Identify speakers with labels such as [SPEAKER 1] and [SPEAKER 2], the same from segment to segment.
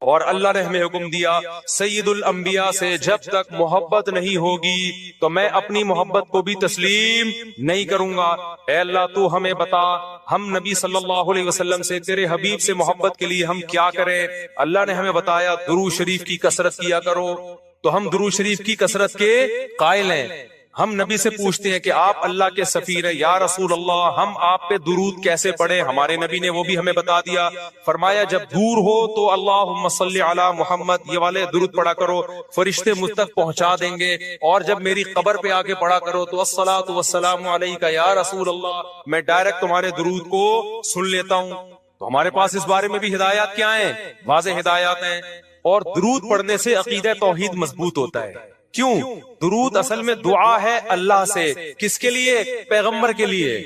[SPEAKER 1] اور اللہ نے ہمیں حکم دیا سید الانبیاء سے جب تک محبت نہیں ہوگی تو میں اپنی محبت کو بھی تسلیم نہیں کروں گا. اے اللہ تو ہمیں بتا ہم نبی صلی اللہ علیہ وسلم سے تیرے حبیب سے محبت کے لیے ہم کیا کریں. اللہ نے ہمیں بتایا درود شریف کی کثرت کیا کرو. تو ہم درود شریف کی کثرت کے قائل ہیں. ہم نبی سے پوچھتے ہیں کہ آپ اللہ کے سفیر ہیں یا رسول اللہ ہم آپ پہ درود کیسے پڑھیں. ہمارے نبی نے وہ بھی ہمیں بتا دیا. فرمایا جب دور ہو تو اللہم صلی علی محمد یہ والے درود پڑھا کرو, فرشتے مجھ تک پہنچا دیں گے. اور جب میری قبر پہ آ کے پڑھا کرو تو الصلاۃ والسلام علیک یا رسول اللہ میں ڈائریکٹ تمہارے درود کو سن لیتا ہوں. تو ہمارے پاس اس بارے میں بھی ہدایات کیا ہیں؟ واضح ہدایات ہیں. اور درود پڑھنے سے عقیدہ توحید مضبوط ہوتا ہے. کیوں؟ درود اصل میں دعا ہے اللہ سے. کس کے لیے؟ پیغمبر کے لیے.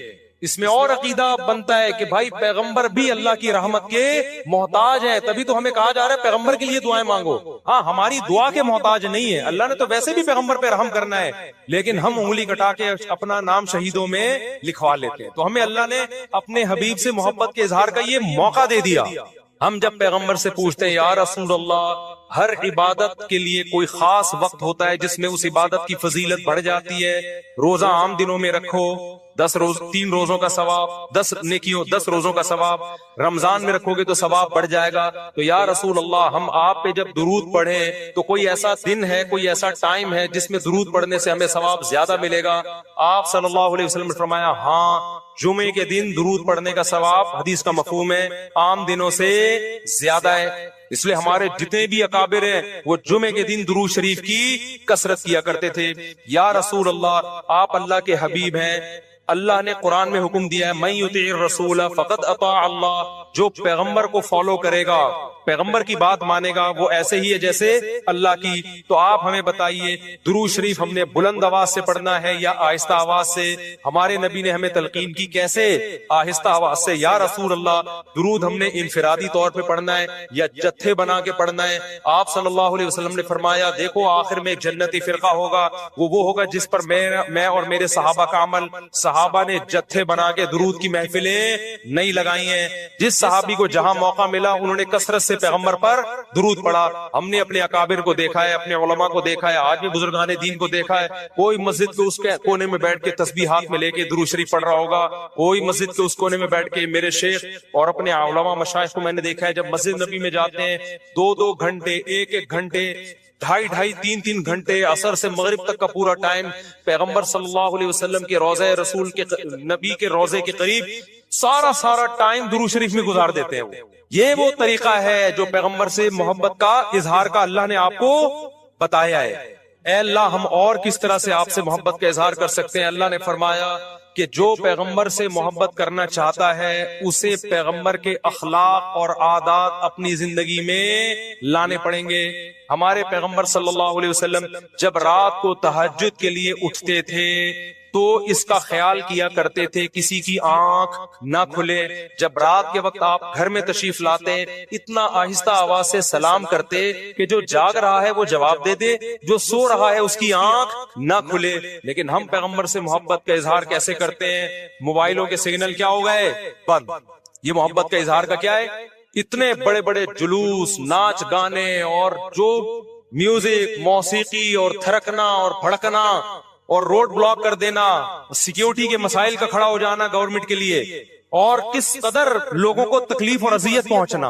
[SPEAKER 1] اس میں اور عقیدہ بنتا ہے کہ بھائی پیغمبر بھی اللہ کی رحمت کے محتاج ہے, تبھی تو ہمیں کہا جا رہا ہے پیغمبر کے لیے دعائیں مانگو. ہاں ہماری دعا کے محتاج نہیں ہے, اللہ نے تو ویسے بھی پیغمبر پہ رحم کرنا ہے, لیکن ہم انگلی کٹا کے اپنا نام شہیدوں میں لکھوا لیتے ہیں. تو ہمیں اللہ نے اپنے حبیب سے محبت کے اظہار کا یہ موقع دے دیا. ہم جب پیغمبر سے پوچھتے ہیں یا رسول اللہ ہر عبادت کے لیے کوئی خاص وقت ہوتا ہے جس میں اس عبادت کی فضیلت بڑھ جاتی ہے. روزہ عام دنوں میں رکھو 10 روز 3 روزوں کا ثواب 10 نیکیوں 10 روزوں کا ثواب, رمضان میں رکھو گے تو ثواب بڑھ جائے گا. تو یا رسول اللہ ہم آپ پہ جب درود پڑھیں تو کوئی ایسا دن ہے کوئی ایسا ٹائم ہے جس میں درود پڑھنے سے ہمیں ثواب زیادہ ملے گا؟ آپ صلی اللہ علیہ وسلم نے فرمایا ہاں جمعے کے دن درود پڑھنے کا ثواب حدیث کا مفہوم ہے عام دنوں سے زیادہ ہے. اس لیے ہمارے جتنے بھی اکابر ہیں وہ جمعے کے دن درود شریف کی کثرت کیا کرتے تھے. یا رسول اللہ آپ اللہ کے حبیب ہیں, اللہ نے قرآن میں حکم دیا ہے من یطع الرسول فقد اطاع اللہ, جو پیغمبر کو فالو کرے گا پیغمبر کی بات مانے گا وہ ایسے ہی ہے جیسے اللہ کی. تو آپ ہمیں بتائیے درود شریف ہم نے بلند آواز سے پڑھنا ہے یا آہستہ آواز سے؟ ہمارے نبی نے ہمیں تلقین کی کیسے؟ آہستہ آواز سے. یا رسول اللہ درود ہم نے انفرادی طور پہ پڑھنا ہے یا جتھے بنا کے پڑھنا ہے؟ آپ صلی اللہ علیہ وسلم نے فرمایا دیکھو آخر میں ایک جنتی فرقہ ہوگا, وہ ہوگا جس پر میں اور میرے صحابہ کا عمل. صحابہ نے جتھے بنا کے درود کی محفلیں نہیں لگائی ہیں. جس صحابی کو جہاں موقع ملا انہوں نے کثرت سے پیغمبر پر درود پڑھا. ہم نے اپنے اکابر کو دیکھا ہے, اپنے علماء کو دیکھا ہے, آج بھی بزرگان دین کو دیکھا ہے, کوئی مسجد کے اس کے کونے میں بیٹھ کے تسبیح ہاتھ میں لے کے درود شریف پڑھ رہا ہوگا, کوئی مسجد کے اس کونے میں بیٹھ کے. میرے شیخ اور اپنے علماء مشائخ کو میں نے دیکھا ہے جب مسجد نبی میں جاتے ہیں 2-2 گھنٹے 1-1 گھنٹے 2.5-2.5 3-3 گھنٹے عصر سے مغرب تک کا پورا ٹائم پیغمبر صلی اللہ علیہ وسلم کے روضہ رسول کے نبی کے روضے کے قریب سارا ٹائم درود شریف میں گزار دیتے ہیں. یہ وہ طریقہ ہے جو پیغمبر سے محبت کا اظہار کا اللہ نے آپ کو بتایا ہے. اے اللہ ہم اور کس طرح سے آپ سے محبت کا اظہار کر سکتے ہیں؟ اللہ نے فرمایا کہ جو پیغمبر سے محبت کرنا چاہتا ہے اسے پیغمبر کے اخلاق اور عادات اپنی زندگی میں لانے پڑیں گے. ہمارے پیغمبر صلی اللہ علیہ وسلم جب رات کو تہجد کے لیے اٹھتے تھے تو اس کا خیال کیا کرتے تھے کسی کی آنکھ نہ کھلے. جب رات کے وقت آپ گھر میں تشریف لاتے اتنا آہستہ آواز سے سلام کرتے کہ جو جاگ رہا ہے وہ جواب دے دے, جو سو رہا ہے اس کی آنکھ نہ کھلے. لیکن ہم پیغمبر سے محبت کا اظہار کیسے کرتے ہیں؟ موبائلوں کے سگنل کیا ہو گئے؟ بند. یہ محبت کا اظہار کا کیا ہے؟ اتنے بڑے بڑے جلوس ناچ گانے اور جو میوزک موسیقی اور تھرکنا اور بھڑکنا اور روڈ بلاک کر دینا, سیکیورٹی کے مسائل کا کھڑا ہو جانا گورنمنٹ کے لیے, اور کس قدر لوگوں کو تکلیف اور اذیت پہنچنا.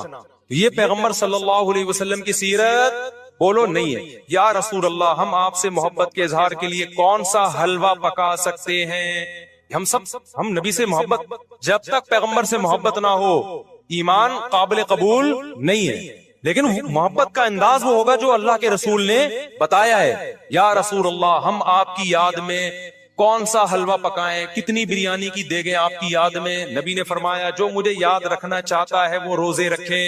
[SPEAKER 1] یہ پیغمبر صلی اللہ علیہ وسلم کی سیرت بولو نہیں ہے. یا رسول اللہ ہم آپ سے محبت کے اظہار کے لیے کون سا حلوہ پکا سکتے ہیں؟ ہم نبی سے محبت, جب تک پیغمبر سے محبت نہ ہو ایمان قابل قبول نہیں ہے. لیکن محبت کا انداز وہ ہوگا جو اللہ کے رسول نے بتایا ہے. یا رسول اللہ ہم آپ کی یاد میں کون سا حلوہ پکائیں, کتنی بریانی کی دیگیں آپ کی یاد میں؟ نبی نے فرمایا جو مجھے یاد رکھنا چاہتا ہے وہ روزے رکھے,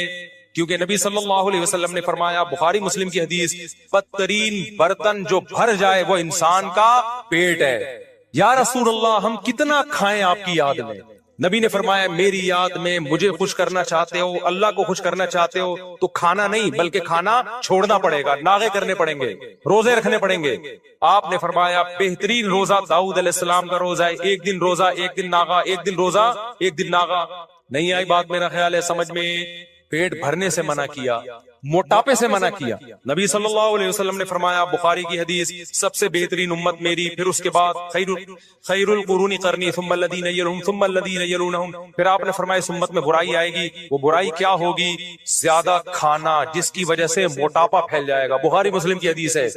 [SPEAKER 1] کیونکہ نبی صلی اللہ علیہ وسلم نے فرمایا بخاری مسلم کی حدیث بدترین برتن جو بھر جائے وہ انسان کا پیٹ ہے. یا رسول اللہ ہم کتنا کھائیں آپ کی یاد میں؟ نبی نے فرمایا میری یاد میں مجھے خوش کرنا چاہتے ہو, اللہ کو خوش کرنا چاہتے ہو تو کھانا نہیں بلکہ کھانا چھوڑنا پڑے گا, ناغے کرنے پڑیں گے, روزے رکھنے پڑیں گے. آپ نے فرمایا بہترین روزہ داؤد علیہ السلام کا روزہ ہے, 1 دن روزہ 1 دن ناغا, 1 دن روزہ 1 دن ناغا. نہیں آئی بات میرا خیال ہے سمجھ میں؟ پیٹ بھرنے سے منع کیا، موٹاپے سے منع کیا۔ نبی صلی اللہ علیہ وسلم نے فرمایا، بخاری کی حدیث، سب سے بہترین امت میری، پھر اس کے بعد خیر القرون قرنی ثم الذین یلونہم ثم الذین یلونہم، پھر آپ نے فرمایا اس امت میں برائی آئے گی۔ وہ برائی کیا ہوگی؟ زیادہ کھانا، جس کی وجہ سے موٹاپا پھیل جائے گا۔ بخاری مسلم کی حدیث ہے،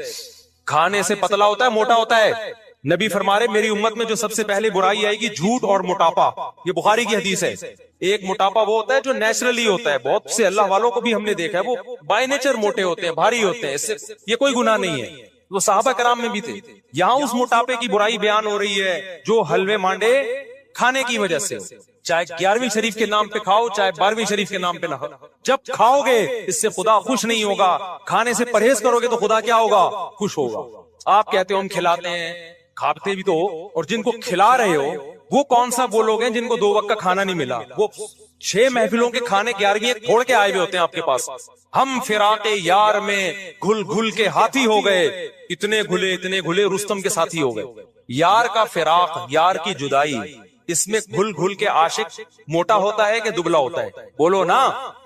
[SPEAKER 1] کھانے سے پتلا ہوتا ہے، موٹا ہوتا ہے۔ نبی فرما رہے میری امت میں جو سب سے پہلے برائی آئے گی جھوٹ اور موٹاپا۔ یہ بخاری کی حدیث ہے۔ ایک موٹاپا وہ ہوتا ہے جو نیچرلی ہوتا ہے، بہت سے اللہ والوں کو بھی ہم نے دیکھا ہے وہ بائی نیچر موٹے ہوتے ہیں، بھاری ہوتے ہیں، اس سے یہ کوئی گناہ نہیں ہے، وہ صحابہ کرام میں بھی تھے۔ یہاں اس موٹاپے کی برائی بیان ہو رہی ہے جو حلوے مانڈے کھانے کی وجہ سے، چاہے 11ویں شریف کے نام پہ کھاؤ، چاہے 12ویں شریف کے نام پہ نہ کھاؤ، جب کھاؤ گے اس سے خدا خوش نہیں ہوگا۔ کھانے سے پرہیز کرو گے تو خدا کیا ہوگا؟ خوش ہوگا۔ آپ کہتے ہو ہم کھلاتے ہیں، کھاتے بھی تو ہو، اور جن کو کھلا رہے ہو وہ کون سا وہ لوگ ہیں جن کو 2 وقت کا کھانا نہیں ملا؟ وہ 6 محفلوں کے کھانے 11ویں پھوڑ کے آئے ہوئے ہوتے ہیں آپ کے پاس۔ ہم فراق یار میں گھل گھل کے ہاتھی ہو گئے، اتنے گھلے رستم کے ساتھی ہو گئے۔ یار کا فراق، یار کی جدائی، اس میں گھل گھل کے عاشق موٹا ہوتا ہے کہ دبلا ہوتا ہے؟ بولو نا،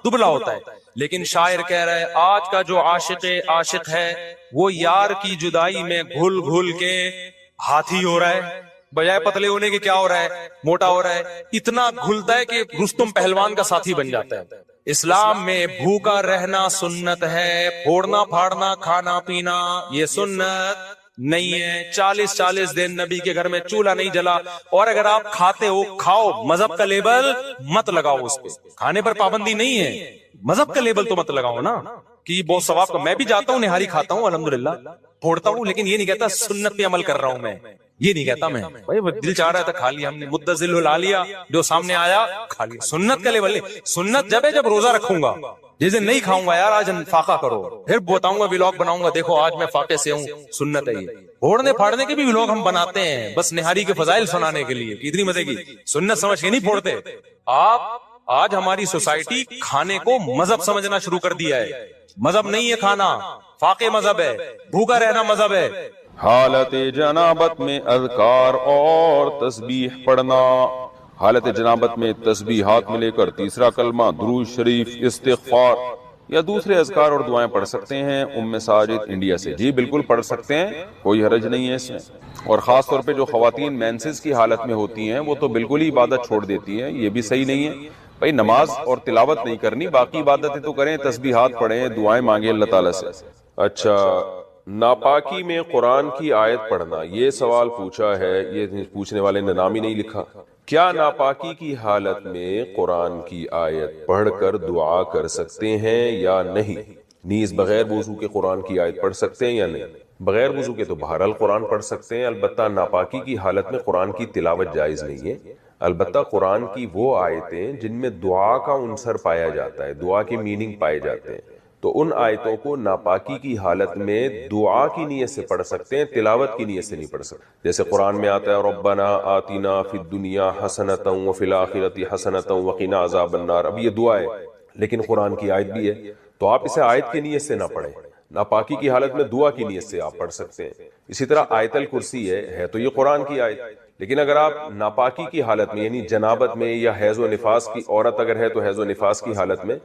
[SPEAKER 1] دبلا ہوتا ہے۔ لیکن شاعر کہہ رہا ہے آج کا جو عاشق ہے وہ یار کی جدائی میں گھل گھل کے ہاتھی ہو رہا ہے، بجائے پتلے ہونے کے کیا ہو رہا ہے؟ موٹا ہو رہا ہے۔ اتنا گھلتا ہے کہ رستم پہلوان کا ساتھی بن جاتا ہے۔ اسلام میں بھوکا رہنا سنت ہے، پھوڑنا پھاڑنا کھانا پینا یہ سنت نہیں ہے۔ 40 دن نبی کے گھر میں چولہا نہیں جلا، اور اگر آپ کھاتے ہو کھاؤ، مذہب کا لیبل مت لگاؤ اس پہ۔ کھانے پر پابندی نہیں ہے، مذہب کا لیبل تو مت لگاؤ نا کہ بہت ثواب کا۔ میں بھی جاتا ہوں نہاری کھاتا ہوں الحمدللہ، پھوڑتا ہوں، لیکن یہ نہیں کہتا سنت پہ عمل کر رہا ہوں میں، یہ نہیں کہتا میں۔ بھائی دل چاہ رہا تھا کھا لیا ہم نے، مدذل لا لیا، جو سامنے آیا کھا لیا۔ سنت کا لیول نہیں، سنت جب ہے جب روزہ رکھوں گا، جس دن نہیں کھاؤں گا یار آج فاقہ کرو، پھر بتاؤں گا ویلاگ بناؤں گا، دیکھو آج میں فاقے سے ہوں، سنت ہے یہ۔ پھوڑنے پھاڑنے کے بھی ویلاگ ہم بناتے ہیں بس نہاری کے فضائل سنانے کے لیے، اتنی مزے کی سنت سمجھ کے نہیں پھوڑتے آپ۔ آج ہماری سوسائٹی کھانے کو مذہب سمجھنا شروع کر دیا ہے۔ مذہب نہیں ہے کھانا، فاقے مذہب ہے، بھوکا رہنا مذہب ہے۔
[SPEAKER 2] حالت جنابت میں اذکار اور تسبیح پڑھنا۔ حالت جنابت میں تسبیح ہاتھ میں لے کر تیسرا کلمہ، درود شریف، استغفار یا دوسرے اذکار اور دعائیں پڑھ سکتے ہیں۔ ام ساجد انڈیا سے، جی بالکل پڑھ سکتے ہیں، کوئی حرج نہیں ہے اس میں۔ اور خاص طور پہ جو خواتین مینسز کی حالت میں ہوتی ہیں وہ تو بالکل ہی عبادت چھوڑ دیتی ہیں، یہ بھی صحیح نہیں ہے۔ بھائی نماز اور تلاوت نہیں کرنی، باقی عبادتیں تو کریں، تسبیحات پڑھیں، دعائیں مانگیں اللہ تعالیٰ سے۔ اچھا، ناپاکی میں قرآن کی آیت پڑھنا، یہ سوال پوچھا ہے، یہ پوچھنے والے نے نام ہی نہیں لکھا۔ کیا ناپاکی کی حالت میں قرآن کی آیت پڑھ کر دعا کر سکتے ہیں یا نہیں؟ نیز بغیر وضو کے قرآن کی آیت پڑھ سکتے ہیں یا نہیں؟ بغیر وضو کے تو بہرحال قرآن پڑھ سکتے ہیں، البتہ ناپاکی کی حالت میں قرآن کی تلاوت جائز نہیں ہے۔ البتہ قرآن کی وہ آیتیں جن میں دعا کا عنصر پایا جاتا ہے، دعا کی میننگ پائے جاتے ہیں، تو ان آیتوں کو ناپاکی کی حالت میں دعا کی نیت سے پڑھ سکتے ہیں، تلاوت کی نیت سے نہیں پڑھ سکتے۔ جیسے قرآن میں آتا ہے ربنا آتنا فی الدنیا حسنۃ وفی الآخرۃ حسنۃ وقنا عذاب النار، اب یہ دعا ہے لیکن قرآن کی آیت بھی ہے، تو آپ اسے آیت کی نیت سے نہ پڑھیں، ناپاکی کی حالت میں دعا کی نیت سے آپ پڑھ سکتے ہیں۔ اسی طرح آیت الکرسی ہے تو یہ قرآن کی آیت، لیکن اگر آپ ناپاکی کی حالت میں یعنی جنابت میں یا حیض و نفاس کی عورت اگر ہے تو حیض و نفاس کی حالت میں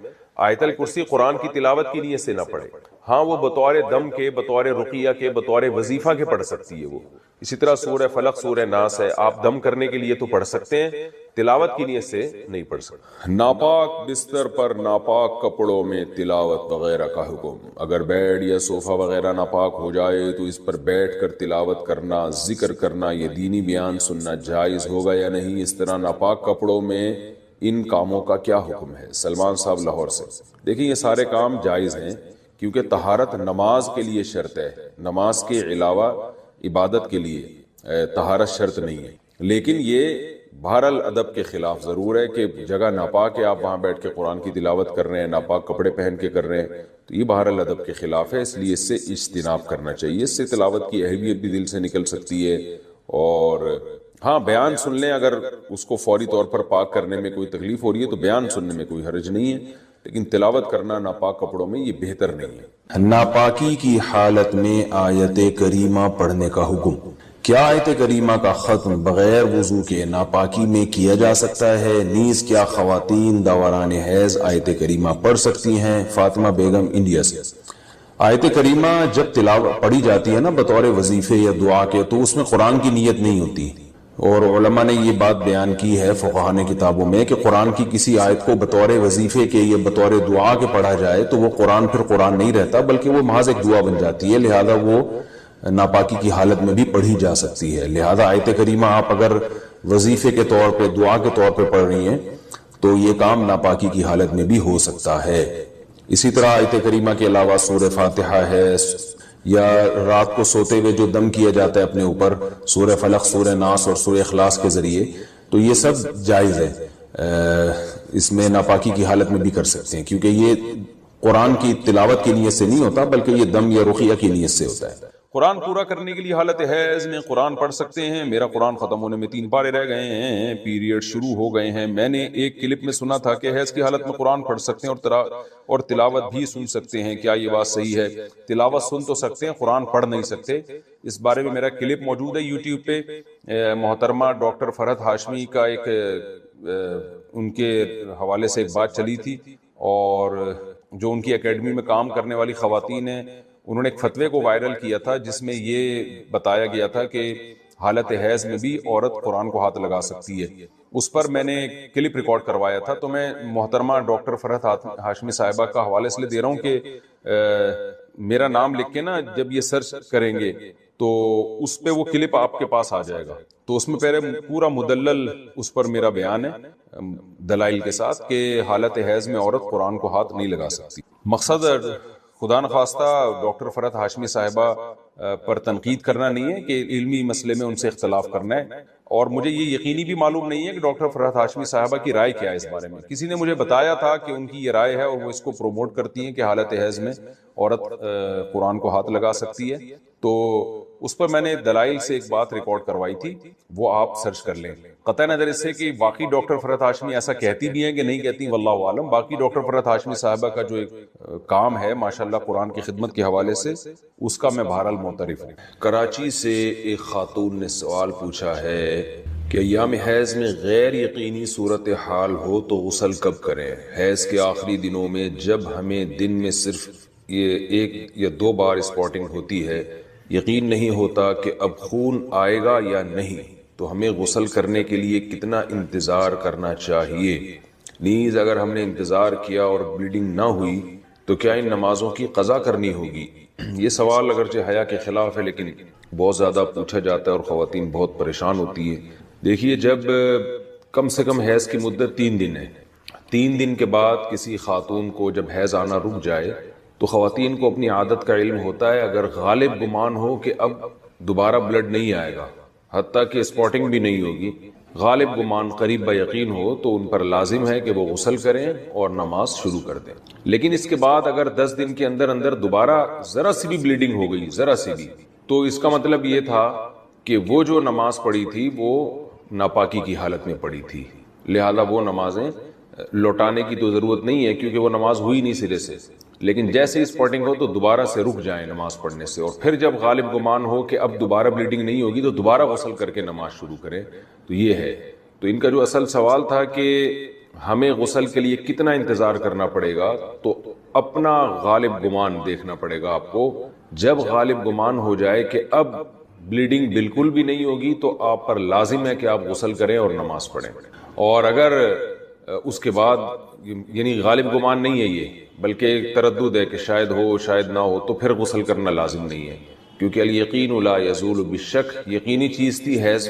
[SPEAKER 2] آیت الکرسی قرآن کی تلاوت کی نیت سے نہ پڑھے، ہاں وہ بطور دم کے، بطور رقیہ کے، بطور وظیفہ کے پڑھ سکتی ہے وہ۔ اسی طرح سورہ فلق، سورہ ناس ہے، آپ دم کرنے کے لیے تو پڑھ سکتے ہیں، تلاوت کی نیت سے نہیں پڑھ سکتے۔ ناپاک بستر پر ناپاک کپڑوں میں تلاوت وغیرہ کا حکم، اگر بیڈ یا صوفہ وغیرہ ناپاک ہو جائے تو اس پر بیٹھ کر تلاوت کرنا، ذکر کرنا، یہ دینی بیان سننا جائز ہوگا یا نہیں؟ اس طرح ناپاک کپڑوں میں ان کاموں کا کیا حکم ہے؟ سلمان صاحب لاہور سے۔ دیکھیں یہ سارے کام جائز ہیں کیونکہ طہارت نماز کے لیے شرط ہے، نماز کے علاوہ عبادت کے لیے طہارت شرط نہیں ہے، لیکن یہ بہرحال ادب کے خلاف ضرور ہے کہ جگہ ناپاک ہے، آپ وہاں بیٹھ کے قرآن کی تلاوت کر رہے ہیں، ناپاک کپڑے پہن کے کر رہے ہیں، تو یہ بہرحال ادب کے خلاف ہے، اس لیے اس سے اجتناب کرنا چاہیے۔ اس سے تلاوت کی اہمیت بھی دل سے نکل سکتی ہے، اور ہاں بیان سن لیں، اگر اس کو فوری طور پر پاک کرنے میں کوئی تکلیف ہو رہی ہے تو بیان سننے میں کوئی حرج نہیں ہے، لیکن تلاوت کرنا ناپاک کپڑوں میں یہ بہتر نہیں ہے۔
[SPEAKER 3] ناپاکی کی حالت میں آیت کریمہ پڑھنے کا حکم، کیا آیت کریمہ کا ختم بغیر وضو کے ناپاکی میں کیا جا سکتا ہے؟ نیز کیا خواتین دوران حیض آیت کریمہ پڑھ سکتی ہیں؟ فاطمہ بیگم انڈیا سے۔ آیت کریمہ جب تلاوت پڑھی جاتی ہے نا بطور وظیفے یا دعا کے، تو اس میں قرآن کی نیت نہیں ہوتی، اور علماء نے یہ بات بیان کی ہے فقہاء نے کتابوں میں کہ قرآن کی کسی آیت کو بطور وظیفے کے یا بطور دعا کے پڑھا جائے تو وہ قرآن پھر قرآن نہیں رہتا، بلکہ وہ محض ایک دعا بن جاتی ہے، لہذا وہ ناپاکی کی حالت میں بھی پڑھی جا سکتی ہے۔ لہذا آیت کریمہ آپ اگر وظیفے کے طور پہ دعا کے طور پہ پڑھ رہی ہیں تو یہ کام ناپاکی کی حالت میں بھی ہو سکتا ہے۔ اسی طرح آیت کریمہ کے علاوہ سورہ فاتحہ ہے، یا رات کو سوتے ہوئے جو دم کیا جاتا ہے اپنے اوپر سورہ فلق، سورہ ناس اور سورہ اخلاص کے ذریعے، تو یہ سب جائز ہے، اس میں ناپاکی کی حالت میں بھی کر سکتے ہیں، کیونکہ یہ قرآن کی تلاوت کی نیت سے نہیں ہوتا بلکہ یہ دم یا رقیہ کی نیت سے ہوتا ہے۔
[SPEAKER 2] قرآن پورا کرنے کے لیے حالت حیض میں قرآن پڑھ سکتے ہیں؟ میرا قرآن ختم ہونے میں 3 پارے رہ گئے ہیں، پیریڈ شروع ہو گئے ہیں۔ میں نے ایک کلپ میں سنا تھا کہ حیض کی حالت میں قرآن پڑھ سکتے ہیں اور تلاوت بھی سن سکتے ہیں، کیا یہ بات صحیح ہے؟ تلاوت سن تو سکتے ہیں، قرآن پڑھ نہیں سکتے۔ اس بارے میں میرا کلپ موجود ہے یوٹیوب پہ، محترمہ ڈاکٹر فرحت ہاشمی کا ایک ان کے حوالے سے ایک بات چلی تھی، اور جو ان کی اکیڈمی میں کام کرنے والی خواتین ہیں انہوں نے ایک فتوے کو وائرل کیا تھا جس میں یہ بتایا گیا تھا کہ حالت حیض میں بھی عورت قرآن کو ہاتھ لگا سکتی ہے۔ اس پر میں نے کلپ ریکارڈ کروایا تھا، تو میں محترمہ ڈاکٹر فرحت ہاشمی صاحبہ کا حوالے سے دے رہا ہوں کہ میرا نام لکھ کے نا جب یہ سرچ کریں گے تو اس پہ وہ کلپ آپ کے پاس آ جائے گا، تو اس میں پہلے پورا مدلل اس پر میرا بیان ہے دلائل کے ساتھ کہ حالت حیض میں عورت قرآن کو ہاتھ نہیں لگا سکتی۔ مقصد خدا نخواستہ ڈاکٹر فرحت ہاشمی صاحبہ پر تنقید کرنا نہیں ہے کہ علمی مسئلے میں ان سے اختلاف کرنا ہے، اور مجھے یہ یقینی بھی معلوم نہیں ہے کہ ڈاکٹر فرحت ہاشمی صاحبہ کی رائے کیا ہے اس بارے میں۔ کسی نے مجھے بتایا تھا کہ ان کی یہ رائے ہے اور وہ اس کو پروموٹ کرتی ہیں کہ حالت حیض میں عورت قرآن کو ہاتھ لگا سکتی ہے، تو اس پر میں نے دلائل سے ایک بات ریکارڈ کروائی تھی، وہ آپ سرچ کر لیں۔ قطع نظر اس سے کہ باقی ڈاکٹر فرحت ہاشمی ایسا کہتی بھی ہیں کہ نہیں کہتی، واللہ عالم۔ باقی ڈاکٹر فرحت ہاشمی صاحبہ کا جو ایک کام ہے ماشاءاللہ قرآن کی خدمت کے حوالے سے، اس کا میں بہرحال معترف ہوں۔
[SPEAKER 3] کراچی سے ایک خاتون نے سوال پوچھا ہے کہ ایام حیض میں غیر یقینی صورتحال ہو تو غسل کب کریں؟ حیض کے آخری دنوں میں جب ہمیں دن میں صرف یہ 1 یا 2 بار اسپاٹنگ ہوتی ہے، یقین نہیں ہوتا کہ اب خون آئے گا یا نہیں، تو ہمیں غسل کرنے کے لیے کتنا انتظار کرنا چاہیے؟ نیز اگر ہم نے انتظار کیا اور بلیڈنگ نہ ہوئی تو کیا ان نمازوں کی قضا کرنی ہوگی؟ یہ سوال اگرچہ حیا کے خلاف ہے لیکن بہت زیادہ پوچھا جاتا ہے اور خواتین بہت پریشان ہوتی ہیں۔ دیکھیے، جب کم سے کم حیض کی مدت 3 دن ہے، 3 دن کے بعد کسی خاتون کو جب حیض آنا رک جائے تو خواتین کو اپنی عادت کا علم ہوتا ہے، اگر غالب گمان ہو کہ اب دوبارہ بلڈ نہیں آئے گا، حتیٰ کہ اسپاٹنگ بھی نہیں ہوگی، غالب گمان قریب یقین ہو، تو ان پر لازم ہے کہ وہ غسل کریں اور نماز شروع کر دیں۔ لیکن اس کے بعد اگر 10 دن کے اندر اندر دوبارہ ذرا سی بھی بلیڈنگ ہو گئی، ذرا سی بھی، تو اس کا مطلب یہ تھا کہ وہ جو نماز پڑھی تھی وہ ناپاکی کی حالت میں پڑھی تھی، لہذا وہ نمازیں لوٹانے کی تو ضرورت نہیں ہے کیونکہ وہ نماز ہوئی نہیں سرے سے، لیکن جیسے اسپاٹنگ ہو تو دوبارہ سے رک جائیں نماز پڑھنے سے، اور پھر جب غالب گمان ہو کہ اب دوبارہ بلیڈنگ نہیں ہوگی تو دوبارہ غسل کر کے نماز شروع کریں۔ تو یہ ہے، تو ان کا جو اصل سوال تھا کہ ہمیں غسل کے لیے کتنا انتظار کرنا پڑے گا، تو اپنا غالب گمان دیکھنا پڑے گا آپ کو۔ جب غالب گمان ہو جائے کہ اب بلیڈنگ بالکل بھی نہیں ہوگی تو آپ پر لازم ہے کہ آپ غسل کریں اور نماز پڑھیں، اور اگر اس کے بعد یعنی غالب گمان نہیں ہے یہ بلکہ ایک تردد ہے کہ شاید ہو شاید نہ ہو، تو پھر غسل کرنا لازم نہیں ہے، کیونکہ الیقین لا یزول بالشک، یقینی چیز تھی حیض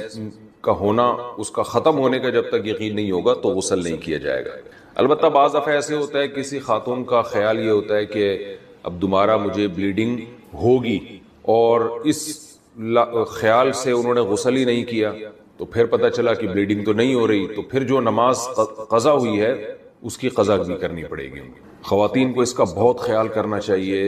[SPEAKER 3] کا ہونا، اس کا ختم ہونے کا جب تک یقین نہیں ہوگا تو غسل نہیں کیا جائے گا۔ البتہ بعض دفعہ ایسے ہوتا ہے کسی خاتون کا خیال یہ ہوتا ہے کہ اب دوبارہ مجھے بلیڈنگ ہوگی، اور اس خیال سے انہوں نے غسل ہی نہیں کیا، تو پھر پتہ چلا کہ بلیڈنگ تو نہیں ہو رہی، تو پھر جو نماز قضا ہوئی ہے اس کی قضا بھی کرنی پڑے گی۔ خواتین کو اس کا بہت خیال کرنا چاہیے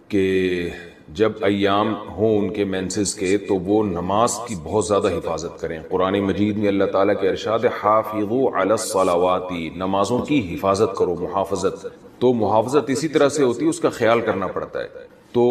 [SPEAKER 3] کہ جب ایام ہوں ان کے مینسز کے تو وہ نماز کی بہت زیادہ حفاظت کریں۔ قرآن مجید میں اللہ تعالیٰ کے ارشاد ہے حافظوا علی الصلوات، نمازوں کی حفاظت کرو، محافظت۔ تو محافظت اسی طرح سے ہوتی ہے، اس کا خیال کرنا پڑتا ہے۔ تو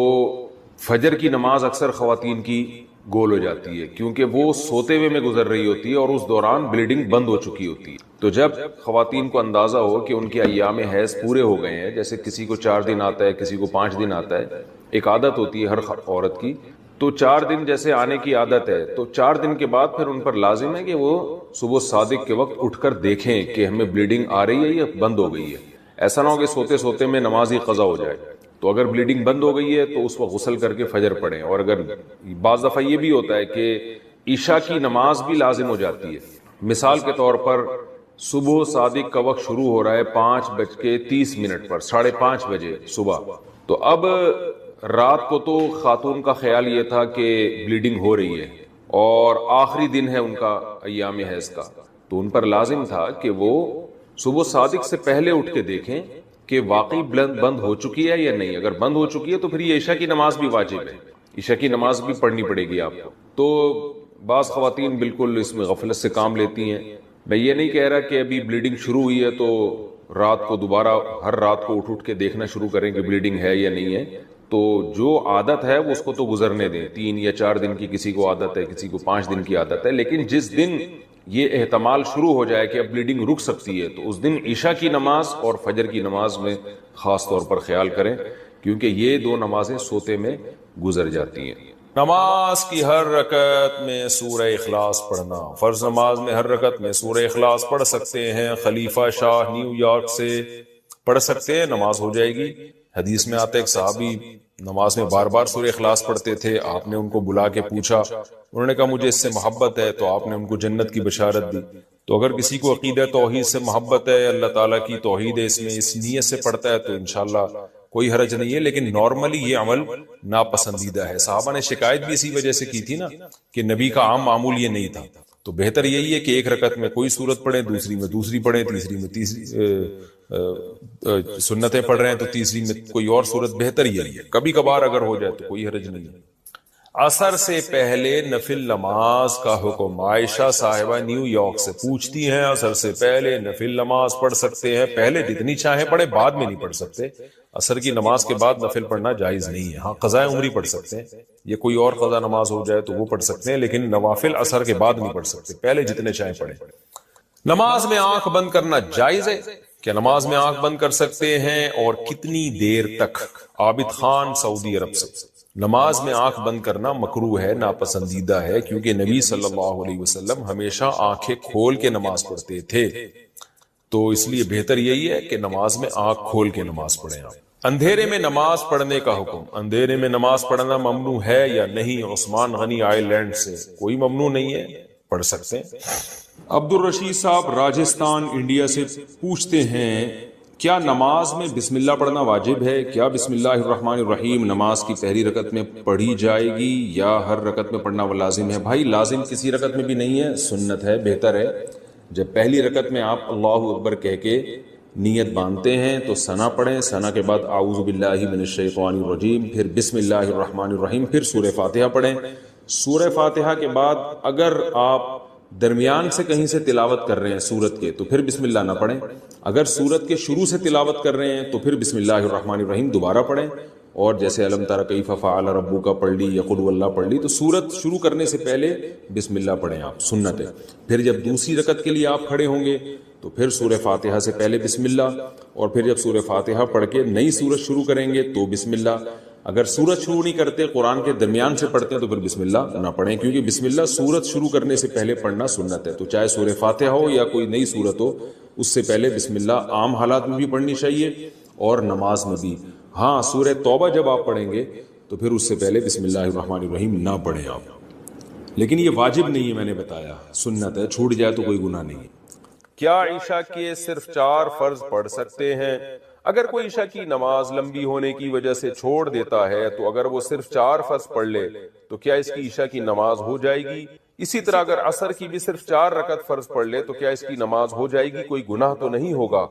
[SPEAKER 3] فجر کی نماز اکثر خواتین کی گول ہو جاتی ہے، کیونکہ وہ سوتے ہوئے میں گزر رہی ہوتی ہے اور اس دوران بلیڈنگ بند ہو چکی ہوتی ہے۔ تو جب خواتین کو اندازہ ہو کہ ان کے ایام حیض پورے ہو گئے ہیں، جیسے کسی کو 4 دن آتا ہے، کسی کو 5 دن آتا ہے، ایک عادت ہوتی ہے ہر عورت کی، تو 4 دن جیسے آنے کی عادت ہے، تو 4 دن کے بعد پھر ان پر لازم ہے کہ وہ صبح صادق کے وقت اٹھ کر دیکھیں کہ ہمیں بلیڈنگ آ رہی ہے یا بند ہو گئی ہے۔ ایسا نہ ہو کہ سوتے سوتے میں نماز ہی قضا ہو جائے۔ تو اگر بلیڈنگ بند ہو گئی ہے تو اس وقت غسل کر کے فجر پڑھیں۔ اور اگر بعض دفعہ یہ بھی ہوتا ہے کہ عشاء کی نماز بھی لازم ہو جاتی ہے، مثال کے طور پر صبح صادق کا وقت شروع ہو رہا ہے 5:30 پر، 5:30 بجے صبح، تو اب رات کو تو خاتون کا خیال یہ تھا کہ بلیڈنگ ہو رہی ہے اور آخری دن ہے ان کا ایام حیض کا، تو ان پر لازم تھا کہ وہ صبح صادق سے پہلے اٹھ کے دیکھیں کہ واقعی بند ہو چکی ہے یا نہیں۔ اگر بند ہو چکی ہے تو پھر یہ عشاء کی نماز بھی واجب ہے، عشاء کی نماز بھی پڑھنی پڑے گی آپ کو۔ تو بعض خواتین بالکل اس میں غفلت سے کام لیتی ہیں۔ میں یہ نہیں کہہ رہا کہ ابھی بلیڈنگ شروع ہوئی ہے تو رات کو دوبارہ ہر رات کو اٹھ کے دیکھنا شروع کریں کہ بلیڈنگ ہے یا نہیں ہے، تو جو عادت ہے وہ اس کو تو گزرنے دیں۔ 3 یا 4 دن کی کسی کو عادت ہے، کسی کو 5 دن کی عادت ہے، لیکن جس دن یہ احتمال شروع ہو جائے کہ اب بلیڈنگ رک سکتی ہے تو اس دن عشاء کی نماز اور فجر کی نماز میں خاص طور پر خیال کریں، کیونکہ یہ 2 نمازیں سوتے میں گزر جاتی ہیں۔
[SPEAKER 2] نماز کی ہر رکعت میں سورہ اخلاص پڑھنا، فرض نماز میں ہر رکعت میں سورہ اخلاص پڑھ سکتے ہیں، خلیفہ شاہ نیو یارک سے پڑھ سکتے ہیں، نماز ہو جائے گی۔ حدیث میں آتا ہے ایک صحابی نماز میں بار بار سورہ اخلاص پڑھتے تھے، آپ نے ان کو بلا کے پوچھا، انہوں نے کہا مجھے اس سے محبت ہے، تو آپ نے ان کو جنت کی بشارت دی۔ تو اگر کسی کو عقیدہ توحید سے محبت ہے، اللہ تعالیٰ کی توحید ہے، اس میں اس نیت سے پڑھتا ہے، تو انشاءاللہ کوئی حرج نہیں ہے، لیکن نارملی یہ عمل ناپسندیدہ ہے۔ صحابہ نے شکایت بھی اسی وجہ سے کی تھی نا کہ نبی کا عام معمول یہ نہیں تھا، تو بہتر یہی ہے کہ ایک رکعت میں کوئی سورت پڑھیں، دوسری میں دوسری پڑھیں، تیسری میں تیسری سنتیں پڑھ رہے ہیں تو تیسری میں کوئی اور سورت، بہتر یہی ہے۔ کبھی کبھار اگر ہو جائے تو کوئی حرج نہیں ہے۔ عصر سے پہلے نفل نماز کا حکم، عائشہ صاحبہ نیو یارک سے پوچھتی ہیں، عصر سے پہلے نفل نماز پڑھ سکتے ہیں؟ پہلے جتنی چاہیں پڑھیں، بعد میں نہیں پڑھ سکتے۔ عصر کی نماز کے بعد نفل پڑھنا جائز نہیں ہے۔ ہاں قضاء عمری پڑھ سکتے ہیں، یہ کوئی اور قضا نماز ہو جائے تو وہ پڑھ سکتے ہیں، لیکن نوافل عصر کے بعد نہیں پڑھ سکتے، پہلے جتنے چاہیں پڑھیں۔ نماز میں آنکھ بند کرنا جائز ہے؟ کیا نماز میں آنکھ بند کر سکتے ہیں اور کتنی دیر تک؟ عابد خان سعودی عرب سے، نماز میں آنکھ بند کرنا مکروہ ہے، ناپسندیدہ ہے، کیونکہ نبی صلی اللہ علیہ وسلم ہمیشہ آنکھیں کھول کے نماز پڑھتے تھے، تو اس لیے بہتر یہی ہے کہ نماز میں آنکھ کھول کے نماز پڑھیں آپ۔ اندھیرے میں نماز پڑھنے کا حکم، اندھیرے میں نماز پڑھنا ممنوع ہے یا نہیں؟ عثمان غنی آئی لینڈ سے، کوئی ممنوع نہیں ہے، پڑھ سکتے ہیں۔
[SPEAKER 4] عبد الرشید صاحب راجستھان انڈیا سے پوچھتے ہیں، کیا نماز میں بسم اللہ پڑھنا واجب ہے؟ کیا بسم اللہ الرحمن الرحیم نماز کی پہلی رکعت میں پڑھی جائے گی یا ہر رکعت میں پڑھنا وہ لازم ہے؟ بھائی لازم کسی رکعت میں بھی نہیں ہے، سنت ہے، بہتر ہے جب پہلی رکعت میں آپ اللہ اکبر کہہ کے نیت باندھتے ہیں تو ثنا پڑھیں، ثنا کے بعد اعوذ باللہ من الشیطان الرجیم، پھر بسم اللہ الرحمن الرحیم، پھر سورہ فاتحہ پڑھیں۔ سورہ فاتحہ کے بعد اگر آپ درمیان سے کہیں سے تلاوت کر رہے ہیں سورت کے تو پھر بسم اللہ نہ پڑھیں، اگر سورت کے شروع سے تلاوت کر رہے ہیں تو پھر بسم اللہ الرحمن الرحیم دوبارہ پڑھیں، اور جیسے الم تر کیف فعل ربک پڑھ لی یا قل واللہ پڑھ لی، تو سورت شروع کرنے سے پہلے بسم اللہ پڑھیں آپ، سنت ہے۔ پھر جب دوسری رکعت کے لیے آپ کھڑے ہوں گے تو پھر سورہ فاتحہ سے پہلے بسم اللہ، اور پھر جب سورہ فاتحہ پڑھ کے نئی سورت شروع کریں گے تو بسم اللہ۔ اگر سورت شروع نہیں کرتے، قرآن کے درمیان سے پڑھتے ہیں تو پھر بسم اللہ نہ پڑھیں، کیونکہ بسم اللہ سورت شروع کرنے سے پہلے پڑھنا سنت ہے۔ تو چاہے سورہ فاتحہ ہو یا کوئی نئی سورت ہو، اس سے پہلے بسم اللہ عام حالات میں بھی پڑھنی چاہیے اور نماز میں بھی۔ ہاں سورہ توبہ جب آپ پڑھیں گے تو پھر اس سے پہلے بسم اللہ الرحمن الرحیم نہ پڑھیں آپ، لیکن یہ واجب نہیں ہے، میں نے بتایا سنت ہے، چھوٹ جائے تو کوئی گناہ نہیں ہے۔
[SPEAKER 2] کیا عشاء کے صرف 4 فرض پڑھ سکتے ہیں؟ اگر کوئی عشاء کی نماز لمبی ہونے کی وجہ سے چھوڑ دیتا ہے تو اگر وہ صرف 4 فرض پڑھ لے تو کیا اس کی عشاء کی نماز ہو جائے گی؟ اسی طرح اگر عصر کی بھی صرف 4 رکعت فرض پڑھ لے تو کیا اس کی نماز ہو جائے گی؟ کوئی گناہ تو نہیں ہوگا؟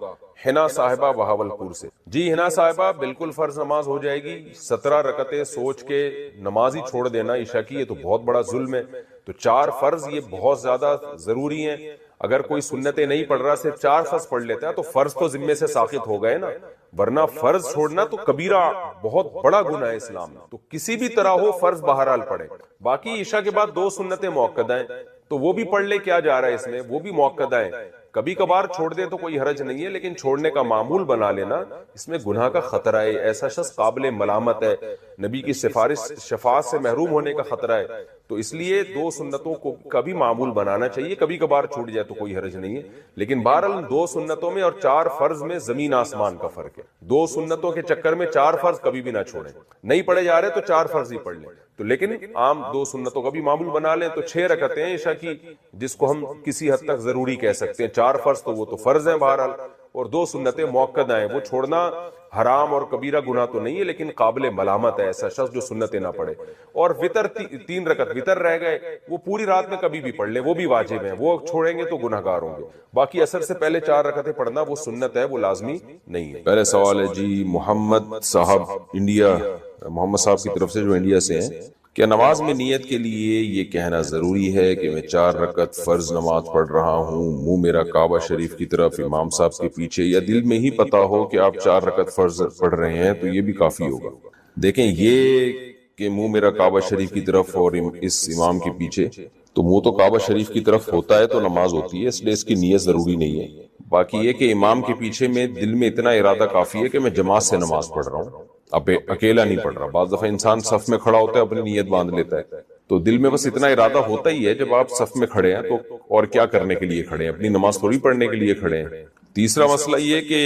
[SPEAKER 2] حنا صاحبہ بہاولپور سے، جی حنا صاحبہ بالکل فرض نماز ہو جائے گی۔ 17 رکعتیں سوچ کے نماز ہی چھوڑ دینا عشاء کی، یہ تو بہت بڑا ظلم ہے۔ تو 4 فرض یہ بہت زیادہ ضروری ہیں۔ اگر کوئی سنتیں نہیں پڑھ رہا، صرف 4 فرض پڑھ لیتا ہے تو فرض تو ذمے سے ساقط ہو گئے نا،
[SPEAKER 3] ورنہ فرض چھوڑنا تو کبیرہ بہت بڑا گناہ ہے اسلام میں. تو کسی بھی طرح ہو فرض بہرحال پڑھے. باقی عشاء کے بعد 2 سنتیں مؤکدہ ہیں تو وہ بھی پڑھ لے, کیا جا رہا ہے اس میں, وہ بھی مؤکدہ ہیں. کبھی کبھار چھوڑ دے تو کوئی حرج نہیں ہے, لیکن چھوڑنے کا معمول بنا لینا اس میں گناہ کا خطرہ ہے. ایسا شخص قابل ملامت ہے, نبی کی سفارش شفاعت سے محروم ہونے کا خطرہ ہے. تو اس لیے 2 سنتوں کو کبھی معمول بنانا چاہیے. کبھی کبھار چھوٹ جائے تو کوئی حرج نہیں ہے, لیکن بہرحال 2 سنتوں میں اور 4 فرض میں زمین آسمان کا فرق ہے. 2 سنتوں کے چکر میں 4 فرض کبھی بھی نہ چھوڑیں. نہیں پڑھے جا رہے تو 4 فرض ہی پڑھ لیں. تو لیکن عام 2 سنتوں کا بھی معمول بنا لیں تو 6 رکعتیں عشاء کی, جس کو ہم کسی حد تک ضروری کہہ سکتے ہیں. 4 فرض تو وہ تو فرض ہیں بہرحال, اور 2 سنتیں مؤکدہ ہیں. وہ چھوڑنا حرام اور کبیرہ گناہ تو نہیں ہے, لیکن قابل ملامت ہے ایسا شخص جو سنتیں نہ پڑھے. اور وتر 3 رکعت وتر رہ گئے, وہ پوری رات میں کبھی بھی پڑھ لیں, وہ بھی واجب ہیں. وہ چھوڑیں گے تو گناہگار ہوں گے. باقی عصر سے پہلے 4 رکعتیں پڑھنا وہ سنت ہے, وہ لازمی نہیں ہے.
[SPEAKER 2] پہلے سوال ہے جی محمد صاحب انڈیا, محمد صاحب کی طرف سے جو انڈیا سے ہیں, کیا نماز میں نیت کے لیے یہ کہنا ضروری ہے کہ میں 4 رکعت فرض نماز پڑھ رہا ہوں, منہ میرا کعبہ شریف کی طرف امام صاحب کے پیچھے, یا دل میں ہی پتا ہو کہ آپ 4 رکعت فرض پڑھ رہے ہیں تو یہ بھی کافی ہوگا؟ دیکھیں, یہ کہ منہ میرا کعبہ شریف کی طرف اور اس امام کے پیچھے, تو منہ تو کعبہ شریف کی طرف ہوتا ہے تو نماز ہوتی ہے, اس لیے اس کی نیت ضروری نہیں ہے. باقی یہ کہ امام کے پیچھے میں دل میں اتنا ارادہ کافی ہے کہ میں جماعت سے نماز پڑھ رہا ہوں, اب اکیلا نہیں پڑھ رہا. بعض دفعہ انسان صف میں کھڑا ہوتا ہے اپنی نیت باندھ لیتا ہے, تو دل میں بس اتنا ارادہ ہوتا ہی ہے. جب آپ صف میں کھڑے ہیں تو اور کیا کرنے کے لیے کھڑے ہیں, اپنی نماز تھوڑی پڑھنے کے لیے کھڑے ہیں. تیسرا مسئلہ یہ کہ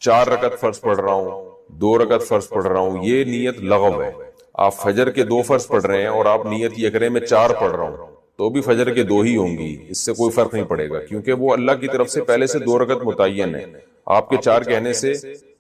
[SPEAKER 2] 4 رکعت فرض پڑھ رہا ہوں, 2 رکعت فرض پڑھ رہا ہوں, یہ نیت لغو ہے. آپ فجر کے 2 فرض پڑھ رہے ہیں اور آپ نیت یہ کریں میں 4 پڑھ رہا ہوں, تو بھی فجر کے 2 ہی ہوں گی, اس سے کوئی فرق نہیں پڑے گا, کیونکہ وہ اللہ کی طرف سے پہلے سے 2 رکعت متعین ہے. آپ کے 4 کہنے سے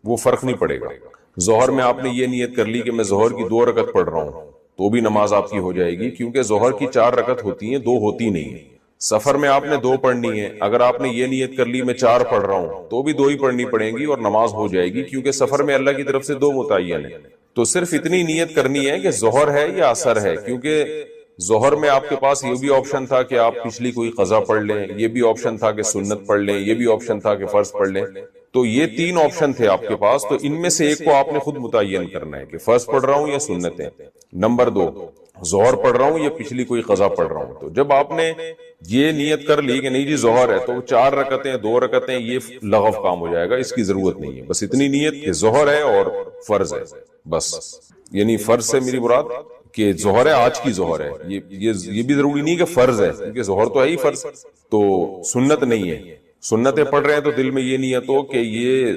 [SPEAKER 2] وہ فرق نہیں پڑے گا. ظہر میں آپ نے یہ نیت کر لی کہ میں ظہر کی 2 رکعت پڑھ رہا ہوں, تو بھی نماز آپ کی ہو جائے گی, کیونکہ ظہر کی 4 رکعت ہوتی ہیں, 2 ہوتی نہیں ہیں. سفر میں آپ نے 2 پڑھنی ہے, اگر آپ نے یہ نیت کر لی میں 4 پڑھ رہا ہوں تو بھی 2 ہی پڑھنی پڑیں گی اور نماز ہو جائے گی, کیونکہ سفر میں اللہ کی طرف سے 2 متعین ہے. تو صرف اتنی نیت کرنی ہے کہ ظہر ہے یا عصر ہے, کیونکہ ظہر میں آپ کے پاس یہ بھی آپشن تھا کہ آپ پچھلی کوئی قضا پڑھ لیں, یہ بھی آپشن تھا کہ سنت پڑھ لیں, یہ بھی آپشن تھا کہ فرض پڑھ لیں. تو یہ 3 آپشن تھے آپ کے پاس, تو ان میں سے ایک کو آپ نے خود متعین کرنا ہے کہ فرض پڑھ رہا ہوں یا سنتیں. نمبر 2, ظہر پڑھ رہا ہوں یا پچھلی کوئی قضا پڑھ رہا ہوں. تو جب آپ نے یہ نیت کر لی کہ نہیں جی ظہر ہے, تو 4 رکعتیں 2 رکعتیں یہ لغو کام ہو جائے گا, اس کی ضرورت نہیں ہے. بس اتنی نیت کہ ظہر ہے اور فرض ہے بس. یعنی فرض سے میری مراد کہ ظہر ہے, آج کی ظہر ہے, یہ بھی ضروری نہیں کہ فرض ہے, کیونکہ ظہر تو ہے ہی فرض, تو سنت نہیں ہے. سنتیں پڑھ رہے ہیں تو دل میں یہ نیت ہو کہ یہ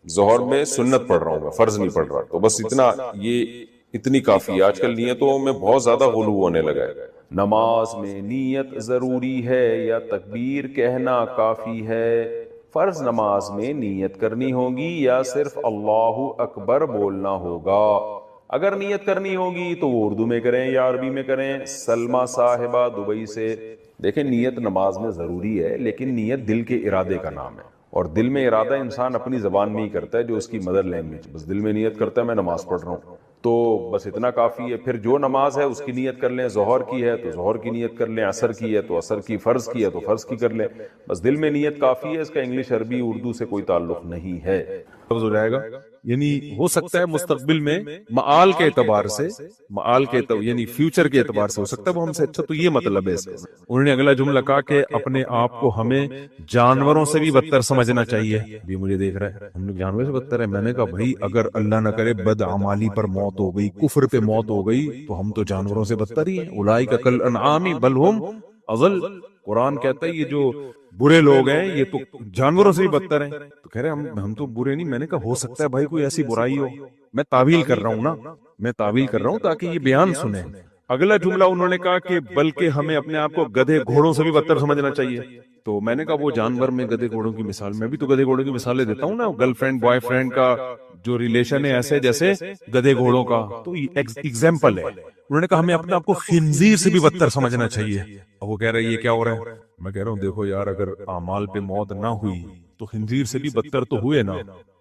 [SPEAKER 2] ظہر میں سنت پڑھ رہا ہوں, میں فرض نہیں پڑھ رہا. تو بس اتنا, یہ اتنی کافی ہے. آج کل نیتوں میں بہت زیادہ غلو ہونے لگا ہے. نماز میں نیت ضروری ہے یا تکبیر کہنا کافی ہے؟ فرض نماز میں نیت کرنی ہوگی یا صرف اللہ اکبر بولنا ہوگا؟ اگر نیت کرنی ہوگی تو وہ اردو میں کریں یا عربی میں کریں. سلمہ صاحبہ دبئی سے. دیکھیں, نیت نماز میں ضروری ہے, لیکن نیت دل کے ارادے کا نام ہے, اور دل میں ارادہ انسان اپنی زبان میں ہی کرتا ہے جو اس کی مدر لینگویج. بس دل میں نیت کرتا ہے میں نماز پڑھ رہا ہوں, تو بس اتنا کافی ہے. پھر جو نماز ہے اس کی نیت کر لیں, ظہر کی ہے تو ظہر کی نیت کر لیں, عصر کی ہے تو عصر کی, فرض کی ہے تو فرض کی کر لیں. بس دل میں نیت کافی ہے, اس کا انگلش عربی اردو سے کوئی تعلق نہیں ہے.
[SPEAKER 5] ہو جائے گا. یعنی ہو سکتا ہے مستقبل میں معال کے اعتبار سے, معال کے یعنی فیوچر کے اعتبار سے ہو سکتا ہے وہ ہم سے اچھا. تو یہ مطلب ہے اس کا. انہوں نے اگلا جملہ کہا کہ اپنے آپ کو ہمیں جانوروں سے بھی بدتر سمجھنا چاہیے. بھی مجھے دیکھ رہا ہے, ہم لوگ جانوروں سے بدتر ہے. میں نے کہا بھائی اگر اللہ نہ کرے بدعمالی پر موت ہو گئی, کفر پہ موت ہو گئی, تو ہم تو جانوروں سے بدتر ہی ہیں. اولئک کالانعام بل هم اضل. قرآن کہتا ہے یہ جو برے لوگ ہیں یہ تو جانوروں سے بھی بدتر ہیں. تو کہہ رہے ہم تو برے نہیں. میں نے کہا ہو سکتا ہے بھائی کوئی ایسی برائی ہو, میں تعویل کر رہا ہوں نا, میں تعویل کر رہا ہوں تاکہ یہ بیان سنیں. اگلا جملہ انہوں نے کہا کہ بلکہ ہمیں اپنے آپ کو گدھے گھوڑوں سے بھی بدتر سمجھنا چاہیے. تو میں نے کہا وہ جانور میں گدھے گھوڑوں کی مثال, میں بھی تو گدھے گھوڑوں کی مثالیں دیتا ہوں نا. گرل فرینڈ بوائے فرینڈ کا جو ریلیشن ہے ایسے جیسے گدھے گھوڑوں کا, تو ایگزامپل ہے. انہوں نے کہا ہمیں اپنے آپ کو خنزیر سے بھی بدتر سمجھنا چاہیے. اب وہ کہہ رہے یہ کیا ہو رہا ہے؟ میں کہہ رہا ہوں دیکھو یار, اگر اعمال پہ موت نہ ہوئی تو خنزیر سے بھی بدتر تو ہوئے نا,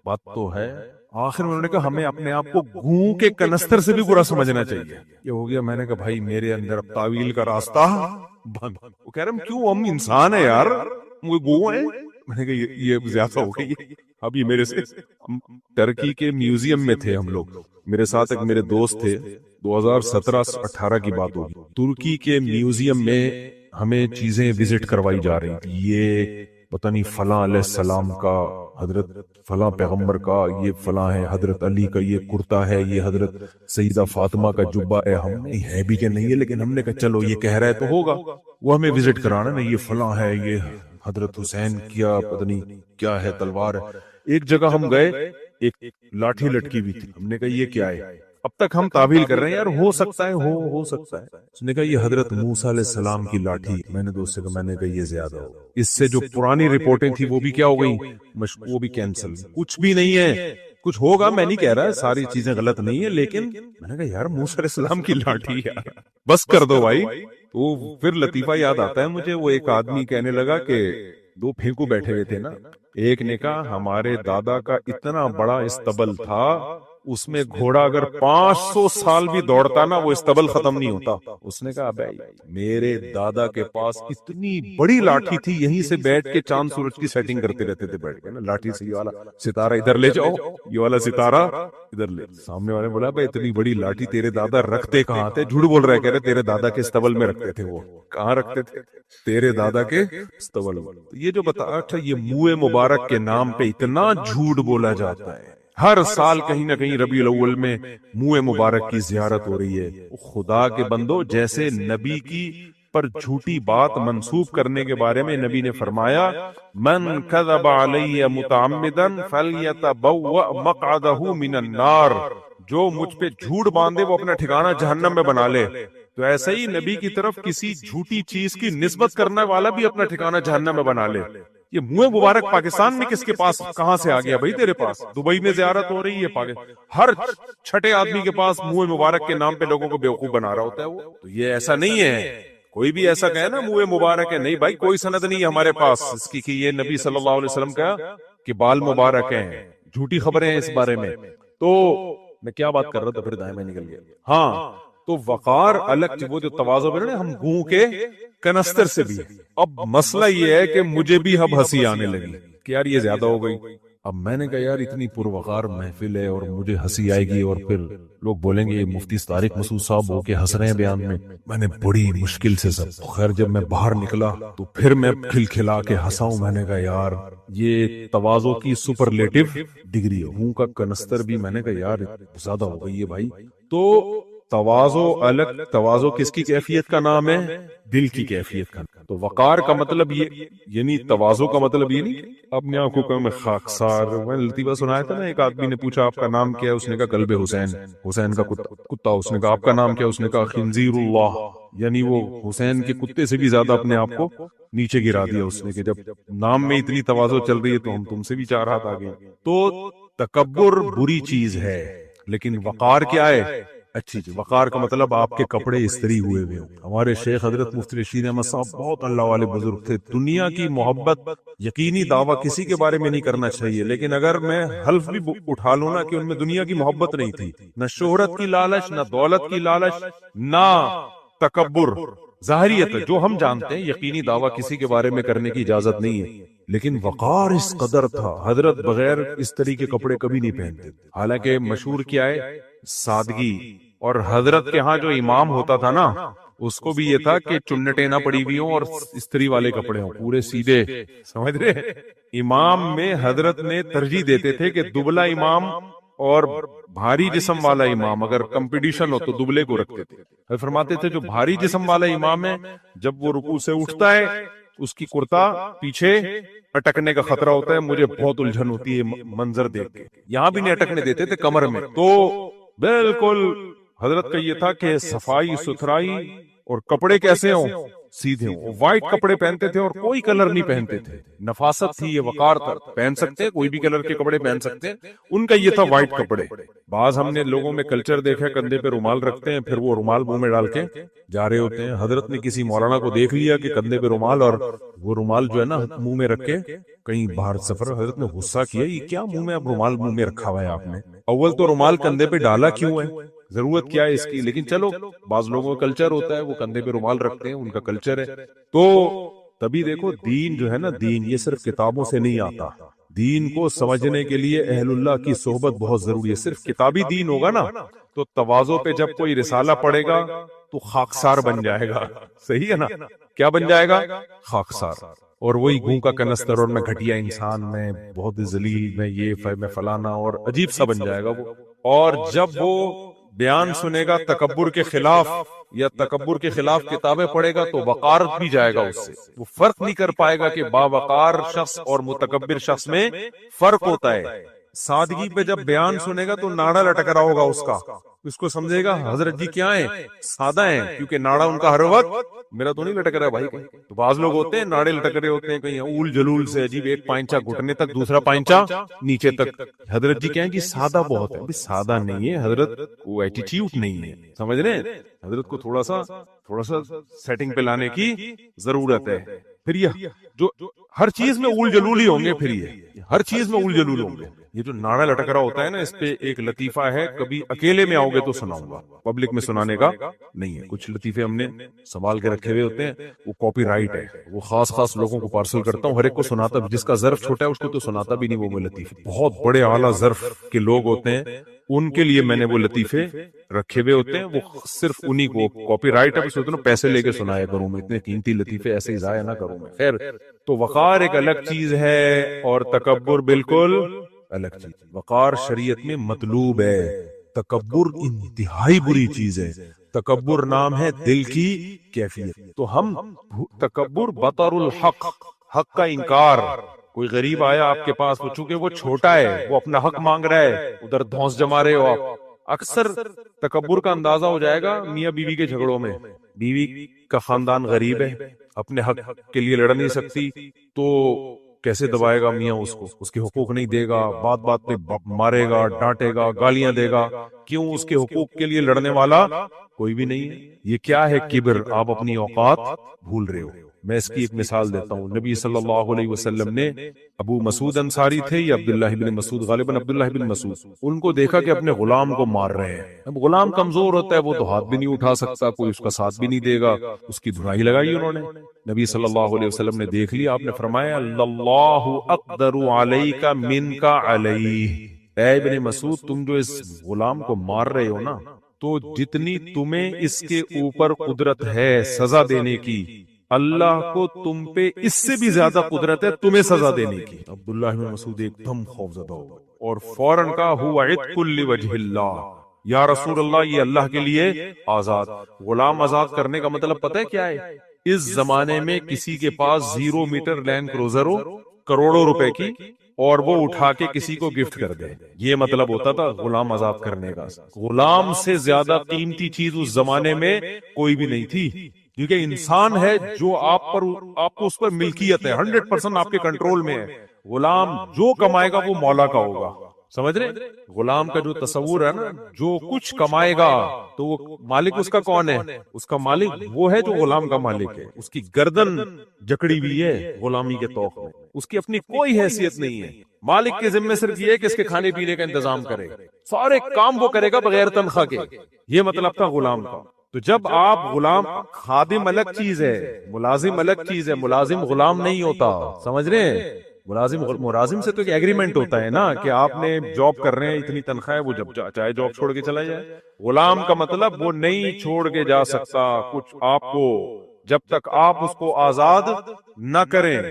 [SPEAKER 5] بات تو ہے. آخر میں انہوں نے کہا ہمیں اپنے آپ کو گوں کے کنستر سے بھی برا سمجھنا چاہیے. یہ ہو گیا. میں نے کہا بھائی میرے اندر اب تعویل کا راستہ بند. وہ کہہ رہے ہم کیوں, ہم انسان ہیں یار, وہ گو ہیں. میں نے کہا یہ زیادہ ہو گئی ہے. اب یہ میرے سے ترکی کے میوزیم میں تھے ہم لوگ، میرے ساتھ ایک میرے دوست تھے، 2017-18 کی بات ہوگی. ترکی کے میوزیم میں ہمیں چیزیں وزٹ کروائی جا رہی تھی، یہ پتہ نہیں فلاں علیہ السلام کا، حضرت فلاں پیغمبر کا، یہ فلاں ہے حضرت علی کا یہ کرتا ہے، یہ حضرت سیدہ فاطمہ کا جبہ ہے. ہم نہیں ہے بھی کہ نہیں ہے، لیکن ہم نے کہا چلو یہ کہہ رہا ہے تو ہوگا. وہ ہمیں وزٹ کرانا نا، یہ فلاں ہے، یہ حضرت حسین کیا پتہ نہیں کیا ہے تلوار ہے. ایک جگہ ہم گئے، ایک لاٹھی لٹکی ہوئی تھی. ہم نے کہا یہ کیا ہے؟ اب تک ہم تعویل کر رہے ہیں یار ہو سکتا ہے، ہو سکتا ہے. اس نے کہا یہ حضرت موسیٰ علیہ السلام کی لاٹھی. میں نے دوست سے کہا، میں نے کہا یہ زیادہ ہو، اس سے جو پرانی رپورٹیں تھی وہ بھی کیا ہو گئی، وہ بھی کینسل. کچھ بھی نہیں ہے، کچھ ہوگا، میں نہیں کہہ رہا ساری چیزیں غلط نہیں ہے، لیکن میں نے کہا یار موسیٰ علیہ السلام کی لاٹھی یار بس کر دو بھائی. تو پھر لطیفہ یاد آتا ہے مجھے، وہ ایک آدمی کہنے لگا کہ دو پھینکو بیٹھے ہوئے تھے نا، ایک نے کہا ہمارے دادا کا اتنا بڑا استبل تھا، اس میں گھوڑا اگر 500 سال بھی دوڑتا نا وہ استبل ختم نہیں ہوتا. اس نے کہا بھائی میرے دادا کے پاس اتنی بڑی لاٹھی تھی، یہیں سے بیٹھ کے چاند سورج کی سیٹنگ کرتے رہتے تھے بیٹھ کے نا، لاٹھی سے یہ والا ستارہ ادھر لے جاؤ، یہ والا ستارہ ادھر لے. سامنے والے بولا بھائی اتنی بڑی لاٹھی تیرے دادا رکھتے کہاں تھے؟ جھوٹ بول رہے، کہہ رہے تیرے دادا کے استبل میں رکھتے تھے. وہ کہاں رکھتے تھے؟ تیرے دادا کے استبل میں. یہ جو بتا تھا یہ منہ مبارک کے نام پہ اتنا جھوٹ بولا جاتا ہے. ہر سال کہیں نہ کہیں ربیع الاول میں منہ مبارک کی زیارت ہو رہی ہے. خدا کے بندو، جیسے نبی کی پر جھوٹی بات منسوب کرنے کے بارے میں نبی نے فرمایا من کذب علی متعمدا فلیتبوأ مقعدہ من النار، جو مجھ پہ جھوٹ باندھے وہ اپنا ٹھکانہ جہنم میں بنا لے. تو ایسے ہی نبی کی طرف کسی جھوٹی چیز کی نسبت کرنے والا بھی اپنا ٹھکانہ جہنم میں بنا لے. یہ منہ مبارک پاکستان میں کس کے پاس کہاں سے آ گیا بھائی؟ تیرے پاس دبئی میں زیارت ہو رہی ہے، ہر چھٹے آدمی کے پاس منہ مبارک کے نام پہ لوگوں کو بیوقوف بنا رہا ہوتا ہے. وہ تو یہ ایسا نہیں ہے، کوئی بھی ایسا کہے نا منہ مبارک ہے، نہیں بھائی کوئی سند نہیں ہے ہمارے پاس اس کی کہ یہ نبی صلی اللہ علیہ وسلم کا کہ بال مبارک ہیں. جھوٹی خبریں ہیں اس بارے میں. تو میں کیا بات کر رہا تھا، پھر دائیں میں نکل گیا. ہاں تو وقار الگ، وہ جو تواضع ہے نا، ہم گوں کے کنستر سے بھی. اب مسئلہ یہ ہے کہ مجھے بھی اب ہنسی آنے لگی کہ یار یہ زیادہ ہو گئی. اب میں نے کہا یار اتنی پروقار محفل ہے اور مجھے ہنسی آئے گی اور پھر لوگ بولیں گے یہ مفتی طارق مسعود صاحب ہو کے ہنس رہے ہیں بیان میں. میں نے بڑی مشکل سے سب خیر جب میں باہر نکلا تو پھر میں کھلکھلا کے ہنسا ہوں. میں نے کہا یار یہ تواضع کی سپرلیٹو ڈگری ہے، ہوں کا کنستر بھی. میں نے کہا یار زیادہ ہو گئی ہے بھائی. تو تواضع الگ، تواضع کس کی کیفیت کا نام ہے؟ دل کی کیفیت کا. تو وقار کا مطلب یہ، یعنی تواضع کا مطلب یہ نہیں اپنے آنکھوں کا میں خاکسار. میں لطیفہ سنایا تھا نا، ایک آدمی نے پوچھا آپ کا نام کیا ہے؟ اس نے کہا کلب حسین، حسین کا کتا. اس نے کہا آپ کا نام کیا؟ اس نے کہا خنزیر اللہ، یعنی وہ حسین کے کتے سے بھی زیادہ اپنے آپ کو نیچے گرا دیا اس نے کہ جب نام میں اتنی تواضع چل رہی ہے تو ہم تم سے بھی 4 ہاتھ آگے. تو تکبر بری چیز ہے، لیکن وقار کیا ہے؟ اچھی چیز. وقار کا مطلب آپ کے کپڑے استری ہوئے ہوئے. ہمارے شیخ حضرت مفتی رشید احمد صاحب بہت اللہ والے بزرگ تھے. دنیا کی محبت یقینی دعویٰ کسی کے بارے میں نہیں کرنا چاہیے، لیکن اگر میں حلف بھی اٹھا لوں نا کہ ان میں دنیا کی محبت نہیں تھی، نہ شہرت کی لالچ، نہ دولت کی لالچ، نہ تکبر. ظاہریت جو ہم جانتے ہیں یقینی دعویٰ کسی کے بارے میں کرنے کی اجازت نہیں ہے، لیکن وقار اس قدر تھا. حضرت بغیر استری کے کپڑے کبھی نہیں پہنتے. حالانکہ مشہور کیا ہے؟ سادگی. اور حضرت کے ہاں جو امام ہوتا تھا نا اس کو بھی یہ تھا کہ چنٹیں نہ پڑی ہوئی ہوں اور استری والے کپڑے ہوں، پورے سیدھے. سمجھ رہے؟ امام میں حضرت نے ترجیح دیتے تھے کہ دبلا امام اور بھاری جسم والا امام اگر کمپٹیشن ہو تو دبلے کو رکھتے تھے. فرماتے تھے جو بھاری جسم والا امام ہے جب وہ رکوع سے اٹھتا ہے اس کی کرتا پیچھے اٹکنے کا خطرہ ہوتا ہے. مجھے بہت الجھن ہوتی ہے منظر دیکھ کے. یہاں بھی نہیں اٹکنے دیتے تھے کمر میں. تو بالکل حضرت کا یہ تھا کہ صفائی ستھرائی اور کپڑے کیسے ہوں؟ سیدھے ہوں. وائٹ کپڑے پہنتے تھے اور کوئی کلر نہیں پہنتے تھے. نفاست تھی، یہ وقار تھا. پہن سکتے کوئی بھی کلر کے کپڑے پہن سکتے، ان کا یہ تھا وائٹ کپڑے. بعض ہم نے لوگوں میں کلچر دیکھا کندھے پہ رومال رکھتے ہیں پھر وہ رومال منہ میں ڈال کے جا رہے ہوتے ہیں. حضرت نے کسی مولانا کو دیکھ لیا کہ کندھے پہ رومال اور وہ رومال جو ہے نا منہ میں رکھ کے کہیں باہر سفر. حضرت نے غصہ کیا یہ کیا منہ میں اب رومال منہ میں رکھا ہوا ہے آپ نے؟ اول تو رومال کندھے پہ ڈالا کیوں ہے؟ ضرورت کیا ہے اس کی؟ لیکن چلو بعض لوگوں کا کلچر ہوتا ہے وہ کندھے پہ رومال رکھتے ہیں، ان کا کلچر ہے. تو تبھی دیکھو دین جو ہے نا، دین یہ صرف کتابوں سے نہیں آتا. دین کو سمجھنے کے لیے اہل اللہ کی صحبت بہت ضروری ہے. صرف کتابی دین ہوگا نا تو تواضع پہ جب کوئی رسالہ پڑھے گا تو خاکسار بن جائے گا. صحیح ہے نا؟ کیا بن جائے گا؟ خاکسار. اور وہی گوں کا کنستر اور میں گھٹیا انسان، میں بہت ذلیل، میں یہ میں فلانا، اور عجیب سا بن جائے گا وہ. اور جب وہ بیان سنے گا تکبر کے خلاف یا تکبر کے خلاف کتابیں پڑھے گا تو وقار بھی جائے گا اس سے. وہ فرق نہیں کر پائے گا کہ باوقار شخص اور متکبر شخص میں فرق ہوتا ہے. سادگی پہ جب بیان سنے گا تو ناڑا لٹک رہا ہوگا اس کو سمجھے گا حضرت جی کیا ہیں، سادہ ہیں، کیونکہ ناڑا ان کا ہر وقت میرا تو نہیں لٹک رہا بھائی. تو بعض لوگ ہوتے ہیں ناڑے لٹک رہے ہوتے ہیں کہیں اول جلول سے، عجیب، ایک پائنچا گھٹنے تک، دوسرا پائنچا نیچے تک. حضرت جی کہیں کہ سادہ بہت ہے. سادہ نہیں ہے حضرت، وہ ایٹیٹیوڈ نہیں ہے. سمجھ رہے ہیں؟ حضرت کو تھوڑا سا سیٹنگ پہ لانے کی ضرورت ہے. پھر یہ جو ہر چیز میں اول جلول ہی ہوں گے، پھر یہ ہر چیز میں اول جلول ہوں گے. یہ جو ناڑا لٹک رہا ہوتا ہے نا، اس پہ ایک لطیفہ ہے، کبھی اکیلے میں آؤ گے تو سناؤں گا، پبلک میں سنانے کا نہیں ہے. کچھ لطیفے ہم نے سنبھال کے رکھے ہوئے ہوتے ہیں، وہ کاپی رائٹ ہے، وہ خاص لوگوں کو پارسل کرتا ہوں، ہر ایک کو سناتا، جس کا ظرف چھوٹا ہے اس کو تو سناتا بھی نہیں وہ لطیفے. بہت بڑے اعلیٰ ظرف کے لوگ ہوتے ہیں، ان کے لیے میں نے وہ لطیفے رکھے ہوئے ہوتے ہیں، وہ صرف انہی کو کاپی رائٹ ہے. سوچتا ہوں پیسے لے کے سنایا کروں میں، اتنے قیمتی لطیفے ایسے ہی ضائع نہ کروں میں. خیر، تو وقار ایک الگ چیز ہے اور تکبر بالکل الگ چیز. وقار شریعت میں مطلوب ہے. تکبر انتہائی بری چیز ہے. تکبر نام ہے دل کی کیفیت. تو ہم تکبر بطر الحق، حق کا انکار. کوئی غریب آیا آپ کے پاس، وہ چونکہ وہ چھوٹا ہے، وہ اپنا حق مانگ رہا ہے، ادھر دھونس جما رہے ہو آپ. اکثر تکبر کا اندازہ ہو جائے گا میاں بیوی کے جھگڑوں میں. بیوی کا خاندان غریب ہے، اپنے حق کے لیے لڑ نہیں سکتی، تو کیسے دبائے گا میاں اس کو؟ اس کے حقوق نہیں دے گا، بات بات پہ مارے گا، ڈانٹے گا، گالیاں دے گا. کیوں؟ اس کے حقوق کے لیے لڑنے والا کوئی بھی نہیں ہے. یہ کیا ہے؟ کبر. آپ اپنی اوقات بھول رہے ہو. میں اس کی ایک مثال دیتا ہوں. نبی صلی اللہ علیہ وسلم نے، ابو مسعود انصاری تھے یا عبداللہ بن مسعود، غالباً عبداللہ بن مسعود، ان کو دیکھا کہ اپنے غلام کو مار رہے ہیں. اب غلام کمزور ہوتا ہے، وہ تو ہاتھ بھی نہیں اٹھا سکتا، کوئی اس کا ساتھ بھی نہیں دے گا. اس کی دھنائی لگائی انہوں نے. نبی صلی اللہ علیہ وسلم نے دیکھ لیا، آپ نے فرمایا اللہ اقدر علیک منک علیہ. اے ابن مسعود، تم جو اس غلام کو مار رہے ہو نا، تو جتنی تمہیں اس کے اوپر قدرت ہے سزا دینے کی، اللہ کو تم پہ اس سے بھی زیادہ قدرت ہے تمہیں سزا دینے کی. عبداللہ بن مسعود ایک دم خوفزدہ ہو گئے اور فوراً کہا ہوا عتق لوجہ اللہ، یا رسول اللہ یہ اللہ کے لیے آزاد. غلام آزاد کرنے کا مطلب پتہ ہے کیا ہے؟ اس زمانے میں کسی کے پاس 0 میٹر لینڈ کروزر ہو کروڑوں روپے کی، اور وہ اٹھا کے کسی کو گفٹ کر دے، یہ مطلب ہوتا تھا غلام آزاد کرنے کا. غلام سے زیادہ قیمتی چیز اس زمانے میں کوئی بھی نہیں تھی، کیونکہ انسان ہے جو آپ کو اس پر ملکیت ہے، 100% آپ کے کنٹرول میں ہے. غلام جو کمائے گا وہ مولا کا ہوگا. سمجھ رہے؟ غلام کا جو تصور ہے نا، جو کچھ کمائے گا تو وہ مالک اس کا کون ہے؟ اس کا مالک وہ ہے جو غلام کا مالک ہے. اس کی گردن جکڑی ہوئی ہے غلامی کے توق میں، اس کی اپنی کوئی حیثیت نہیں ہے. مالک کے ذمہ صرف یہ ہے کہ اس کے کھانے پینے کا انتظام کرے، سارے کام وہ کرے گا بغیر تنخواہ کے. یہ مطلب تھا غلام کا. تو جب آپ غلام، خادم الگ چیز ہے، ملازم الگ چیز ہے. ملازم غلام نہیں ہوتا، سمجھ رہے ہیں؟ ملازم سے تو ایک ایگریمنٹ ہوتا ہے نا کہ آپ نے جاب کر رہے ہیں، اتنی تنخواہ ہے، وہ جب چاہے جاب چھوڑ کے چلا جائے. غلام کا مطلب وہ نہیں چھوڑ کے جا سکتا کچھ آپ کو جب تک آپ اس کو آزاد نہ کریں.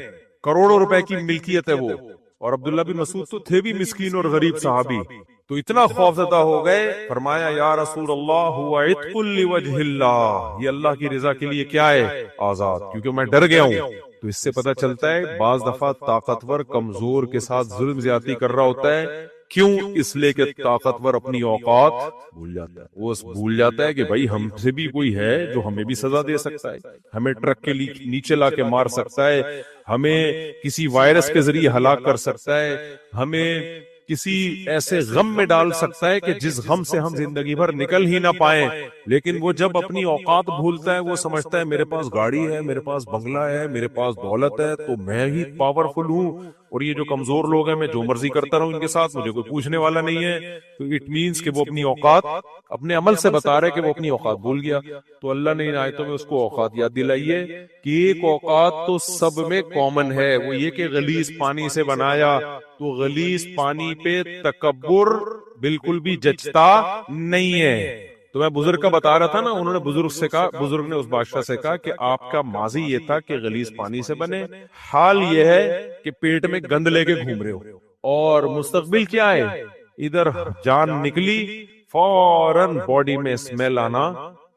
[SPEAKER 5] کروڑوں روپے کی ملکیت ہے وہ. اور عبداللہ بن مسعود تو تھے بھی مسکین اور غریب صحابی، تو اتنا خوفزدہ ہو گئے، فرمایا یا رسول اللہ ہوا عتق لوجہ اللہ، یہ اللہ کی رضا کے لیے کیا ہے؟ آزاد. کیونکہ میں ڈر گیا ہوں. تو اس سے پتہ چلتا ہے بعض دفعہ طاقتور کمزور کے ساتھ ظلم زیادتی کر رہا ہوتا ہے. کیوں؟ اس لیے کہ طاقتور اپنی اوقات بھول جاتا ہے. وہ بھول جاتا ہے کہ بھائی ہم سے بھی کوئی ہے جو ہمیں بھی سزا دے سکتا ہے، ہمیں ٹرک کے نیچے لا کے مار سکتا ہے، ہمیں کسی وائرس کے ذریعے ہلاک کر سکتا ہے، ہمیں کسی ایسے غم میں ڈال سکتا ہے کہ جس غم سے ہم زندگی بھر نکل ہی نہ پائیں، لیکن وہ جب اپنی اوقات بھولتا ہے وہ سمجھتا ہے میرے پاس گاڑی ہے، میرے پاس بنگلہ ہے، میرے پاس دولت ہے تو میں ہی پاورفل ہوں، اور یہ جو کمزور لوگ ہیں میں جو مرضی کرتا رہوں ان کے ساتھ، مجھے کوئی پوچھنے والا نہیں ہے. تو اٹ مینس کہ وہ اپنی اوقات اپنے عمل سے بتا رہے کہ وہ اپنی اوقات بھول گیا. تو اللہ نے ان آیتوں میں اس کو اوقات یاد دلائی ہے کہ ایک اوقات تو سب میں کامن ہے، وہ یہ کہ غلیظ پانی سے بنایا. تو غلیظ پانی پہ تکبر بالکل بھی جچتا نہیں ہے. تو میں بزرگ کا بتا رہا تھا نا، انہوں نے بزرگ نے اس بادشاہ سے کہا کہ آپ کا ماضی یہ تھا کہ غلیظ پانی سے بنے، حال یہ ہے کہ پیٹ میں گند لے کے گھوم رہے ہو، اور مستقبل کیا ہے؟ ادھر جان نکلی فوراً باڈی میں اسمیل آنا.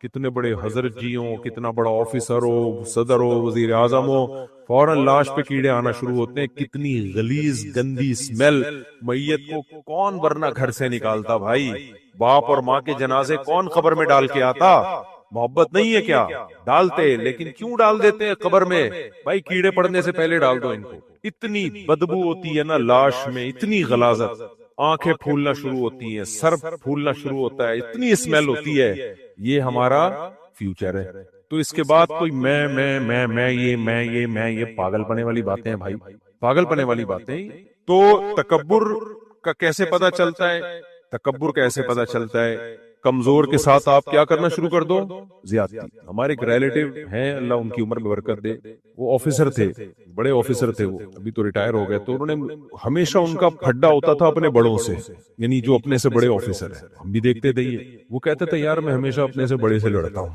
[SPEAKER 5] کتنے بڑے حضرت جی ہوں، کتنا بڑا آفیسر ہو، صدر ہو، وزیر اعظم ہو، فوراً لاش پہ کیڑے آنا شروع ہوتے ہیں. کتنی غلیظ گندی اسمیل. میت کو کون ورنہ گھر سے نکالتا بھائی؟ باپ اور ماں کے جنازے کون قبر میں ڈال کے آتا؟ محبت نہیں ہے کیا؟ ڈالتے، لیکن کیوں ڈال دیتے ہیں قبر میں؟ بھائی کیڑے پڑنے سے پہلے ڈال دو ان کو. اتنی بدبو ہوتی ہے نا لاش میں، اتنی غلاظت، آنکھیں پھولنا شروع ہوتی ہیں، سر پھولنا شروع ہوتا ہے، اتنی اسمیل ہوتی ہے. یہ ہمارا فیوچر ہے. تو اس کے بعد کوئی میں یہ پاگل پنے والی باتیں ہیں بھائی، پاگل پنے والی باتیں. تو تکبر کا کیسے پتا چلتا ہے؟ تکبر کیسے پتا چلتا ہے؟ کمزور کے ساتھ آپ کیا کرنا شروع کر دو؟ زیادتی. ہمارے ایک ریلیٹیو ہیں، اللہ ان کی عمر میں برکت دے، وہ آفیسر تھے، بڑے آفیسر تھے، وہ ابھی تو ریٹائر ہو گئے. تو انہوں نے ہمیشہ ان کا پھڈا ہوتا تھا اپنے بڑوں سے، یعنی جو اپنے سے بڑے آفیسر ہیں. ہم بھی دیکھتے تھے یہ، وہ کہتے تھے یار میں ہمیشہ اپنے سے بڑے سے لڑتا ہوں،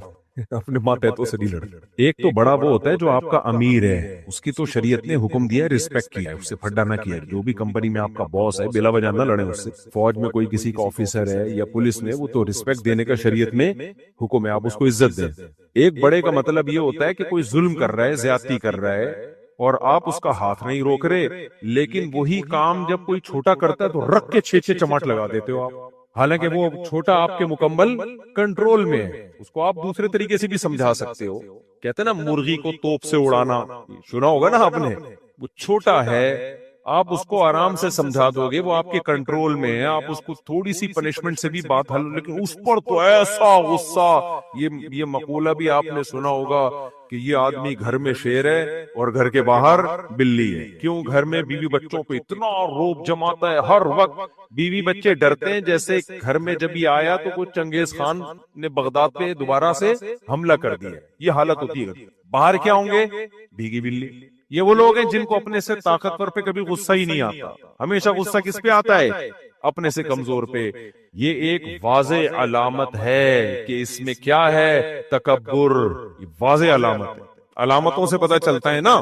[SPEAKER 5] اپنے ماتحتوں سے نہیں لڑتا. ایک تو بڑا وہ ہوتا ہے جو آپ کا امیر ہے، اس کی تو شریعت نے حکم دیا ہے، رسپیکٹ کیا ہے، اس سے پھڈا نہ کیا ہے. جو بھی کمپنی میں آپ کا باس ہے بلا وجہ نہ لڑیں اس سے. فوج میں کوئی کسی کا آفیسر ہے یا پولیس میں، وہ تو رسپیکٹ دینے کا شریعت میں حکم ہے، آپ اس کو عزت دیں. ایک بڑے کا مطلب یہ ہوتا ہے کہ کوئی ظلم کر رہا ہے، زیادتی کر رہا ہے، اور آپ اس کا ہاتھ نہیں روک رہے، لیکن وہی کام جب کوئی چھوٹا کرتا ہے تو رکھ کے 6 چماٹ لگا دیتے ہو آپ، حالانکہ وہ چھوٹا آپ کے مکمل کنٹرول میں ہے. اس کو آپ دوسرے طریقے سے بھی سمجھا سکتے ہو. کہتے ہیں نا مرغی کو توپ سے اڑانا، سنا ہوگا نا آپ نے. وہ چھوٹا ہے، آپ اس کو آرام سے سمجھا دو گے، وہ آپ کے کنٹرول میں ہے، آپ اس کو تھوڑی سی پنشمنٹ سے بھی بات حل. لیکن اس پر تو ایسا غصہ. یہ مقولہ بھی آپ نے سنا ہوگا کہ یہ آدمی گھر میں شیر ہے اور گھر کے باہر بلی ہے. کیوں؟ گھر میں بیوی بچوں پہ اتنا روب جماتا ہے، ہر وقت بیوی بچے ڈرتے ہیں جیسے گھر میں جب یہ آیا تو کچھ چنگیز خان نے بغداد پہ دوبارہ سے حملہ کر دیا. یہ حالت ہوتی ہے. باہر کیا ہوں گے؟ بھیگی بلی. یہ وہ لوگ ہیں جن کو اپنے سے طاقتور پہ کبھی غصہ ہی نہیں آتا. ہمیشہ غصہ کس پہ آتا ہے؟ اپنے سے کمزور پہ. یہ ایک واضح علامت ہے کہ اس میں کیا ہے؟ تکبر. یہ واضح علامت ہے. علامتوں سے پتہ چلتا ہے نا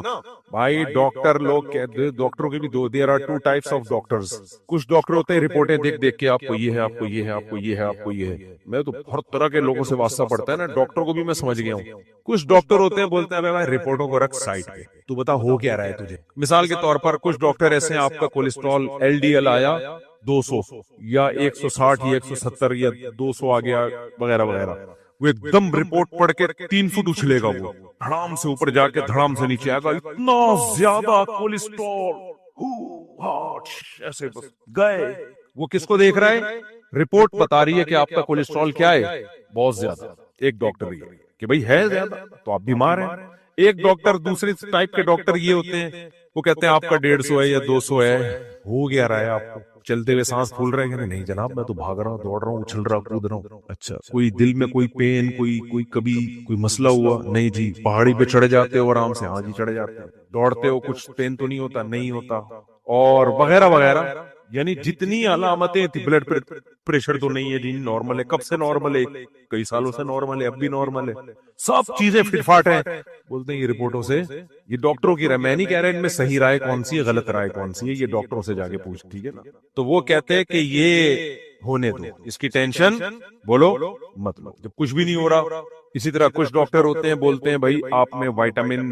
[SPEAKER 5] بھائی. ڈاکٹر لوگ کہتے، ڈاکٹروں کے بھی there are 2 types of doctors. کچھ ڈاکٹر ہوتے ہیں رپورٹیں دیکھ دیکھ کے آپ کو یہ ہے، آپ کو یہ ہے، آپ کو یہ ہے، آپ کو یہ ہے. میں تو ہر طرح کے لوگوں سے واسطہ پڑتا ہے نا، ڈاکٹر کو بھی میں سمجھ گیا ہوں. کچھ ڈاکٹر ہوتے ہیں بولتے ہیں بھائی رپورٹوں کو رکھ سائڈ پہ، تو بتا ہو کیا رہا ہے تجھے. مثال کے طور پر کچھ ڈاکٹر ایسے ہیں، آپ کا کولیسٹرول LDL آیا 200 یا 160 یا 170 یا 200 آ گیا وغیرہ وغیرہ، وہ ایک دم رپورٹ پڑھ کے 3 فٹ اچھلے گا، وہ دھڑام سے اوپر جا کے دھڑام سے نیچے آئے گا. اتنا زیادہ کولیسٹرول، ایسے بس گئے. وہ کس کو دیکھ رہا ہے؟ رپورٹ بتا رہی ہے کہ آپ کا کولیسٹرول کیا ہے؟ بہت زیادہ. ایک ڈاکٹر یہ کہ بھئی ہے زیادہ تو آپ بیمار ہیں. ایک ڈاکٹر، دوسرے ٹائپ کے ڈاکٹر یہ ہوتے ہیں، وہ کہتے ہیں آپ کا 150 ہے یا 200 ہے. ہو گیا رہا ہے آپ کو؟ چلتے ہوئے سانس پھول رہے ہیں؟ نہیں جناب میں تو بھاگ رہا ہوں، دوڑ رہا ہوں، اچھل رہا ہوں، کود رہا ہوں. اچھا کوئی دل میں کوئی پین، کوئی کبھی کوئی مسئلہ ہوا؟ نہیں جی. پہاڑی پہ چڑھ جاتے ہو آرام سے؟ ہاں جی چڑھ جاتے ہیں. دوڑتے ہو کچھ پین تو نہیں ہوتا؟ نہیں ہوتا. اور وغیرہ وغیرہ. یعنی جتنی علامتیں تھی، بلڈ پریشر تو نہیں ہے جی، نارمل ہے. کب سے نارمل ہے؟ کئی سالوں سے نارمل ہے، اب بھی نارمل ہے. سب چیزیں فٹ فاٹ ہیں. بولتے ہیں یہ رپورٹوں سے، یہ ڈاکٹروں کی رائے. میں نہیں کہہ رہا ان میں صحیح رائے کون سی ہے، غلط رائے کون سی ہے، یہ ڈاکٹروں سے جا کے پوچھ، ٹھیک ہے نا. تو وہ کہتے ہیں کہ یہ ہونے دو، اس کی ٹینشن بولو مت لو جب کچھ بھی نہیں ہو رہا. اسی طرح کچھ ڈاکٹر ہوتے ہیں بولتے ہیں بھائی آپ میں وائٹامن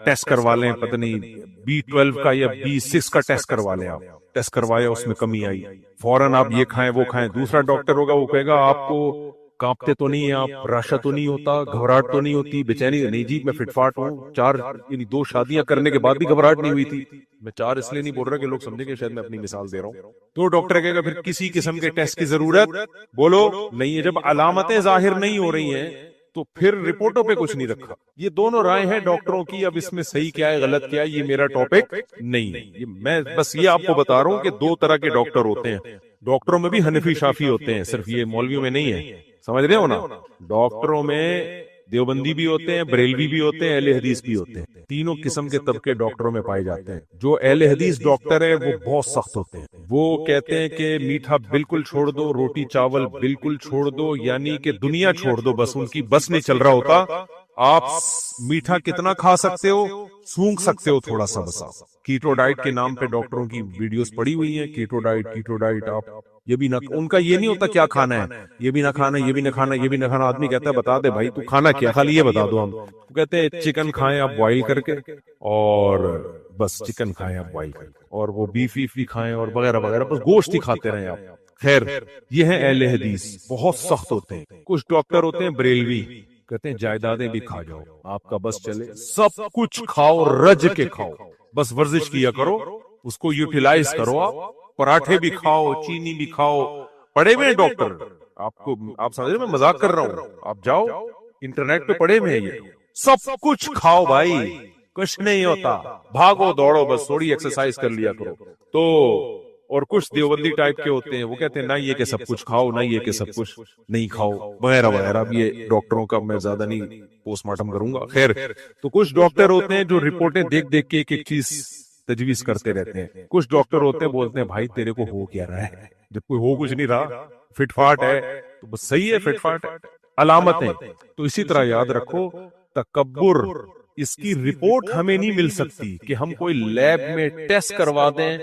[SPEAKER 5] ٹیسٹ کروا لیں، پتہ نہیں B12 کا یا B6 کا ٹیسٹ کروا لیں. آپ ٹیسٹ کروایا، اس میں کمی آئی، فوراً آپ یہ کھائیں وہ کھائیں. دوسرا ڈاکٹر ہوگا وہ کہے گا آپ کو کانپتے تو نہیں ہیں آپ, راشا تو نہیں ہوتا, گھبراہٹ تو نہیں ہوتی, بےچینی نہیں جی میں فٹ فاٹ ہوں, 2 شادیاں کرنے کے بعد بھی گھبراہٹ نہیں ہوئی تھی. میں 4 اس لیے نہیں بول رہا کہ لوگ سمجھیں کہ شاید میں اپنی مثال دے رہا ہوں. تو ڈاکٹر کہے گا پھر کسی قسم کے ٹیسٹ کی ضرورت بولو نہیں ہے. جب علامتیں ظاہر نہیں ہو رہی ہیں تو پھر رپورٹوں پہ کچھ نہیں رکھا. یہ دونوں رائے ہیں ڈاکٹروں کی. اب اس میں صحیح کیا ہے غلط کیا ہے یہ میرا ٹاپک نہیں ہے. میں بس یہ آپ کو بتا رہا ہوں کہ 2 طرح کے ڈاکٹر ہوتے ہیں. ڈاکٹروں میں بھی حنفی شافی ہوتے ہیں, صرف یہ مولویوں میں نہیں ہے. سمجھ رہے ہو نا, ڈاکٹروں میں دیوبندی بھی ہوتے ہیں, بریلوی بھی ہوتے ہیں, اہل حدیث بھی ہوتے ہیں. تینوں قسم کے طبقے ڈاکٹروں میں پائے جاتے ہیں. جو اہل حدیث ڈاکٹر ہے وہ بہت سخت ہوتے ہیں. وہ کہتے ہیں کہ میٹھا بالکل چھوڑ دو, روٹی چاول بالکل چھوڑ دو, یعنی کہ دنیا چھوڑ دو, بس ان کی بس نہیں چل رہا ہوتا. آپ میٹھا کتنا کھا سکتے ہو, سونگ سکتے ہو تھوڑا سا بس. کیٹو ڈائٹ کے نام پہ ڈاکٹروں کی ویڈیوز پڑی ہوئی ہیں, کیٹو ڈائٹ. آپ یہ بھی نہ, ان کا یہ نہیں ہوتا کیا کھانا ہے, یہ بھی نہ کھانا, یہ بھی نہ کھانا, یہ بھی نہ کھانا. آدمی کہتا ہے بتا دے بھائی تو کھانا کیا, خالی یہ بتا دو. ہم کہتے ہیں چکن کھائیں آپ بوائل کر کے, اور بس چکن کھائیں آپ بوائل کر کے, اور وہ بیف بھی کھائیں اور وغیرہ وغیرہ, بس گوشت ہی کھاتے رہیں آپ. خیر یہ ہے اہل حدیث, بہت سخت ہوتے ہیں. کچھ ڈاکٹر ہوتے ہیں بریلوی, کہتے ہیں جائیدادیں بھی کھا جاؤ, آپ کا بس چلے, سب کچھ کھاؤ, رج کے کھاؤ, بس ورزش کیا کرو, اس کو یوٹیلائز کرو. آپ پراٹھے بھی کھاؤ, چینی بھی کھاؤ. پڑے ہوئے ڈاکٹر, آپ سمجھ رہے میں مذاق کر رہا ہوں. آپ جاؤ انٹرنیٹ پہ پڑے ہوئے, یہ سب کچھ کھاؤ بھائی, کچھ نہیں ہوتا. بھاگو دوڑو, بس تھوڑی ایکسرسائز کر لیا کرو. تو اور کچھ دیوبندی ٹائپ کے ہوتے ہیں, وہ کہتے ہیں نہ یہ کہ سب کچھ کھاؤ, نہ یہ کہ سب کچھ نہیں کھاؤ, وغیرہ وغیرہ. اب یہ ڈاکٹروں کا میں زیادہ نہیں پوسٹ مارٹم کروں گا. خیر, تو کچھ ڈاکٹر ہوتے ہیں جو رپورٹیں دیکھ دیکھ کے ایک ایک چیز تجویز کرتے رہتے ہیں. کچھ ڈاکٹر ہوتے ہیں بولتے ہیں بھائی تیرے کو ہو کیا رہا ہے, جب کوئی ہو کچھ نہیں رہا, فٹ فاٹ ہے تو بس صحیح ہے, فٹ فاٹ ہے. علامتیں تو اسی طرح یاد رکھو, تکبر اس کی رپورٹ ہمیں نہیں مل سکتی کہ ہم کوئی لیب میں ٹیسٹ کروا دیں.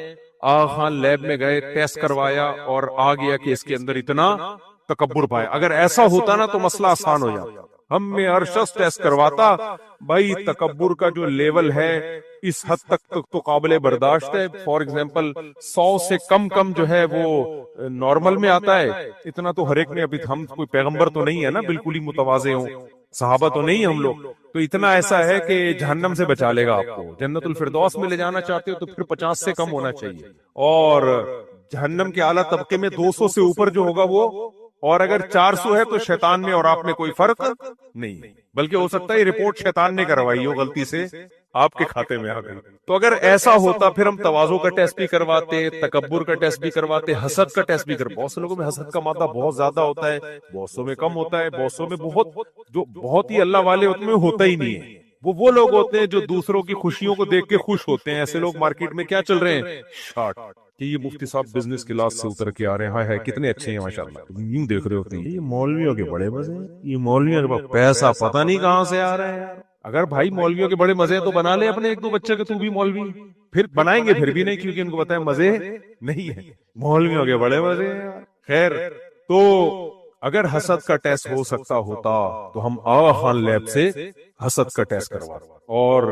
[SPEAKER 5] ہاں لیب میں گئے, ٹیسٹ کروایا اور آ گیا کہ اس کے اندر اتنا تکبر پایا. اگر ایسا ہوتا نا تو مسئلہ آسان ہو جاتا. ہم میں ہر شخص ٹیسٹ کرواتا, بھائی تکبر کا جو لیول ہے اس حد تک تو قابل برداشت ہے. فار ایگزامپل 100 سے کم جو ہے وہ نارمل میں آتا ہے, اتنا تو ہر ایک میں. ابھی ہم کوئی پیغمبر تو نہیں ہے نا بالکل ہی متواضع ہوں, صحابہ تو نہیں ہم لوگ, تو اتنا ایسا ہے کہ جہنم سے بچا لے گا آپ کو. جنت الفردوس میں لے جانا چاہتے ہو تو پھر 50 سے کم ہونا چاہیے, اور جہنم کے اعلیٰ طبقے میں 200 سے اوپر جو ہوگا وہ, اور اگر 400 ہے تو شیطان میں اور آپ میں کوئی فرق نہیں, بلکہ ہو سکتا ہے یہ رپورٹ شیطان نے کروائی ہو, غلطی سے آپ کے کھاتے میں آ گئی. تو اگر ایسا ہوتا پھر ہم تواضع کا ٹیسٹ بھی کرواتے, تکبر کا ٹیسٹ بھی کرواتے, حسد کا ٹیسٹ بھی کرواتے. بہت سے لوگوں میں حسد کا مادہ بہت زیادہ ہوتا ہے, بہت سو میں کم ہوتا ہے, بہت سو میں بہت ہی اللہ والے ہوتے ہیں ہوتا ہی نہیں ہے. وہ لوگ ہوتے ہیں جو دوسروں کی خوشیوں کو دیکھ کے خوش ہوتے ہیں. ایسے لوگ مارکیٹ میں کیا چل رہے ہیں, شارٹ, کہ یہ مفتی صاحب بزنس کلاس سے اتر کے آ رہے ہیں, ہائے ہائے کتنے اچھے ہیں ماشاءاللہ. یوں دیکھ رہے ہوتے ہیں یہ مولویوں کے بڑے مزے ہیں, یہ مولویوں کے پاس پیسہ پتہ نہیں کہاں سے آ رہا ہے. اگر بھائی مولویوں کے بڑے مزے ہیں تو بنا لے اپنے 1-2 بچے کے تو بھی مولوی. پھر بنائیں گے پھر بھی نہیں, کیونکہ ان کو پتہ ہے مزے نہیں ہے, مولویوں کے بڑے مزے ہیں. خیر, تو اگر حسد کا ٹیسٹ ہو سکتا ہوتا تو ہم آغا خان لیب سے حسد کا ٹیسٹ کروا, اور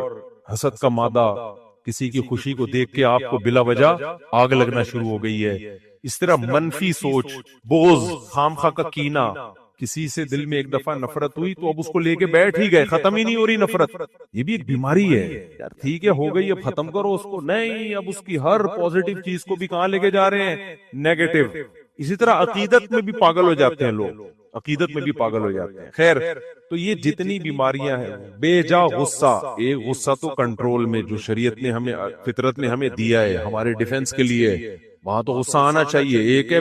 [SPEAKER 5] حسد کا مادہ کسی کی خوشی کو دیکھ کے آپ کو بلا وجہ آگ لگنا شروع ہو گئی ہے. اس طرح منفی سوچ, بغض, خامخواہ کا کینہ, کسی سے دل میں ایک دفعہ نفرت ہوئی تو اب اس کو لے کے بیٹھ ہی گئے, ختم ہی نہیں ہو رہی نفرت. یہ بھی ایک بیماری ہے یار. ٹھیک ہے ہو گئی, اب ختم کرو اس کو, نہیں اب اس کی ہر پازیٹیو چیز کو بھی کہاں لے کے جا رہے ہیں, نیگیٹو. اسی طرح عقیدت میں بھی پاگل ہو جاتے ہیں لوگ, عقیدت میں بھی پاگل ہو جاتے ہیں. خیر, تو یہ جتنی بیماریاں ہیں, بے جا غصہ, ایک غصہ تو کنٹرول میں جو شریعت نے ہمیں, فطرت نے ہمیں دیا ہے ہمارے ڈیفنس کے لیے, وہاں تو غصہ آنا چاہیے. ایک ہے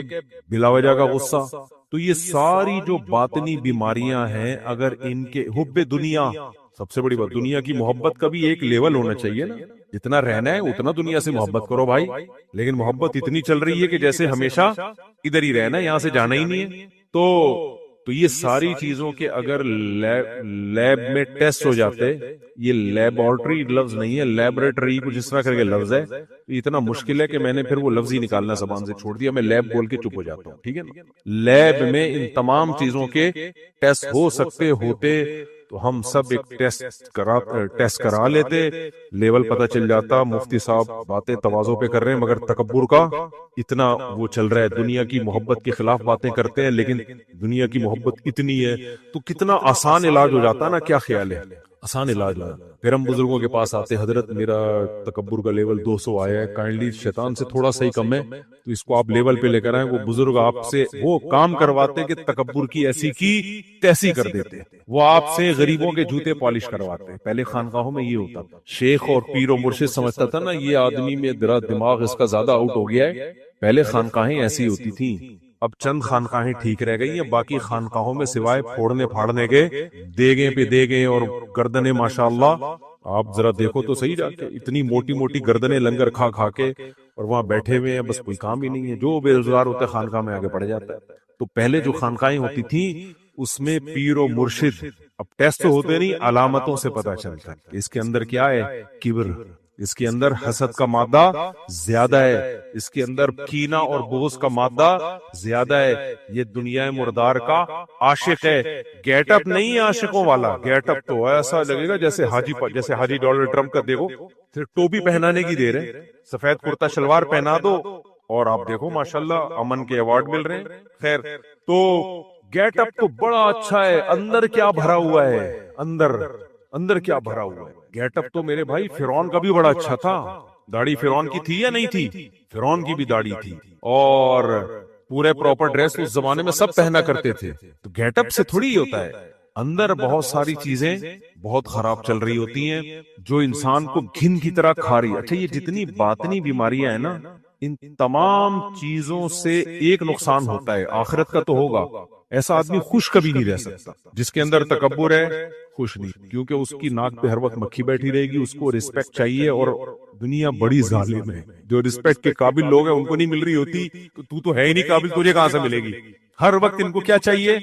[SPEAKER 5] بلا وجہ کا غصہ. تو یہ ساری جو باطنی بیماریاں ہیں, اگر ان کے حب دنیا, سب سے بڑی بات دنیا کی محبت کا بھی ایک لیول ہونا چاہیے نا. جتنا رہنا ہے اتنا دنیا سے محبت کرو بھائی, لیکن محبت اتنی چل رہی ہے کہ جیسے ہمیشہ ادھر ہی رہنا ہے, یہاں سے جانا ہی نہیں ہے. تو یہ ساری چیزوں کے اگر لیب میں ٹیسٹ ہو جاتے, یہ لیبارٹری لفظ نہیں ہے, لیبریٹری کو جس طرح کر کے لفظ ہے, تو اتنا مشکل ہے کہ میں نے پھر وہ لفظ ہی نکالنا زبان سے چھوڑ دیا. میں لیب بول کے چپ ہو جاتا ہوں, ٹھیک ہے نا. لیب میں ان تمام چیزوں کے ٹیسٹ ہو سکتے ہوتے تو ہم سب ایک ٹیسٹ کرا لیتے، لیول پتہ چل جاتا، مفتی صاحب باتیں تواضع پہ کر رہے ہیں مگر تکبر کا اتنا وہ چل رہا ہے، دنیا کی محبت کے خلاف باتیں کرتے ہیں لیکن دنیا کی محبت اتنی ہے، تو کتنا آسان علاج ہو جاتا نا، کیا خیال ہے؟ آسان علاج ہو جاتا۔ پھر ہم بزرگوں کے پاس آتے، حضرت میرا تکبر کا لیول 200 آیا ہے، کائنڈلی شیطان سے تھوڑا سا ہی کم ہے تو اس کو آپ لیول پہ لے کر آئیں۔ وہ بزرگ آپ سے وہ کام کرواتے کہ تکبر کی ایسی کی تیسی کر دیتے، وہ آپ سے غریبوں کے جوتے پالش کرواتے۔ پہلے خانقاہوں میں یہ ہوتا، شیخ اور پیر و مرشد سمجھتا تھا نا یہ آدمی میں دماغ اس کا زیادہ آؤٹ ہو گیا ہے۔ پہلے خانقاہیں ایسی ہوتی تھیں، اب چند خانقاہیں ٹھیک رہ گئی ہیں، باقی خانقاہوں میں سوائے پھوڑنے پھاڑنے کے دیگیں پہ دیگیں اور گردنیں، ماشاءاللہ آپ ذرا دیکھو تو صحیح جا کے اتنی موٹی موٹی گردنیں لنگر کھا کھا کے، اور وہاں بیٹھے ہوئے ہیں، بس کوئی کام ہی نہیں ہے، جو بے روزگار ہوتا ہے خانقاہ میں آگے بڑھ جاتا ہے۔ تو پہلے جو خانقاہیں ہوتی تھیں اس میں پیر و مرشد، اب ٹیسٹ ہوتے نہیں، علامتوں سے پتہ چلتا ہے اس کے اندر کیا ہے، کبر، اس کے اندر حسد کا مادہ زیادہ ہے، اس کے اندر کینہ اور بغض کا مادہ زیادہ ہے، یہ دنیا مردار کا عاشق ہے۔ گیٹ اپ نہیں عاشقوں والا، گیٹ اپ تو ایسا لگے گا جیسے حاجی ڈونلڈ ٹرمپ کا، دیکھو پھر ٹوپی پہنانے کی دیر ہے، سفید کرتا شلوار پہنا دو اور آپ دیکھو ماشاءاللہ امن کے ایوارڈ مل رہے ہیں۔ خیر، تو گیٹ اپ تو بڑا اچھا ہے، اندر کیا بھرا ہوا ہے، اندر کیا بھرا ہوا ہے۔ گیٹ اپ تو میرے بھائی فرعون کا بھی بڑا اچھا تھا، داڑھی فرعون کی تھی یا نہیں تھی؟ فرعون کی بھی داڑھی تھی، اور پورے پراپر ڈریس اس زمانے میں سب پہنا کرتے تھے۔ تو گیٹ اپ سے تھوڑی ہوتا ہے، اندر بہت ساری چیزیں بہت خراب چل رہی ہوتی ہیں جو انسان کو گھن کی طرح کھا رہی ہے۔ اچھا، یہ جتنی باطنی بیماریاں ہیں نا، ان تمام چیزوں سے ایک نقصان ہوتا ہے، آخرت کا تو ہوگا، ایسا آدمی خوش کبھی نہیں رہ سکتا جس کے اندر تکبر ہے، خوش نہیں، کیونکہ اس کی ناک پہ ہر وقت مکھی بیٹھی رہے گی، اس کو رسپیکٹ چاہیے، اور دنیا بڑی ظالم ہے، جو رسپیکٹ کے قابل لوگ ہیں ان کو نہیں مل رہی ہوتی، تو ہے ہی نہیں قابل، تجھے کہاں سے ملے گی؟ ہر وقت ان کو کیا چاہیے؟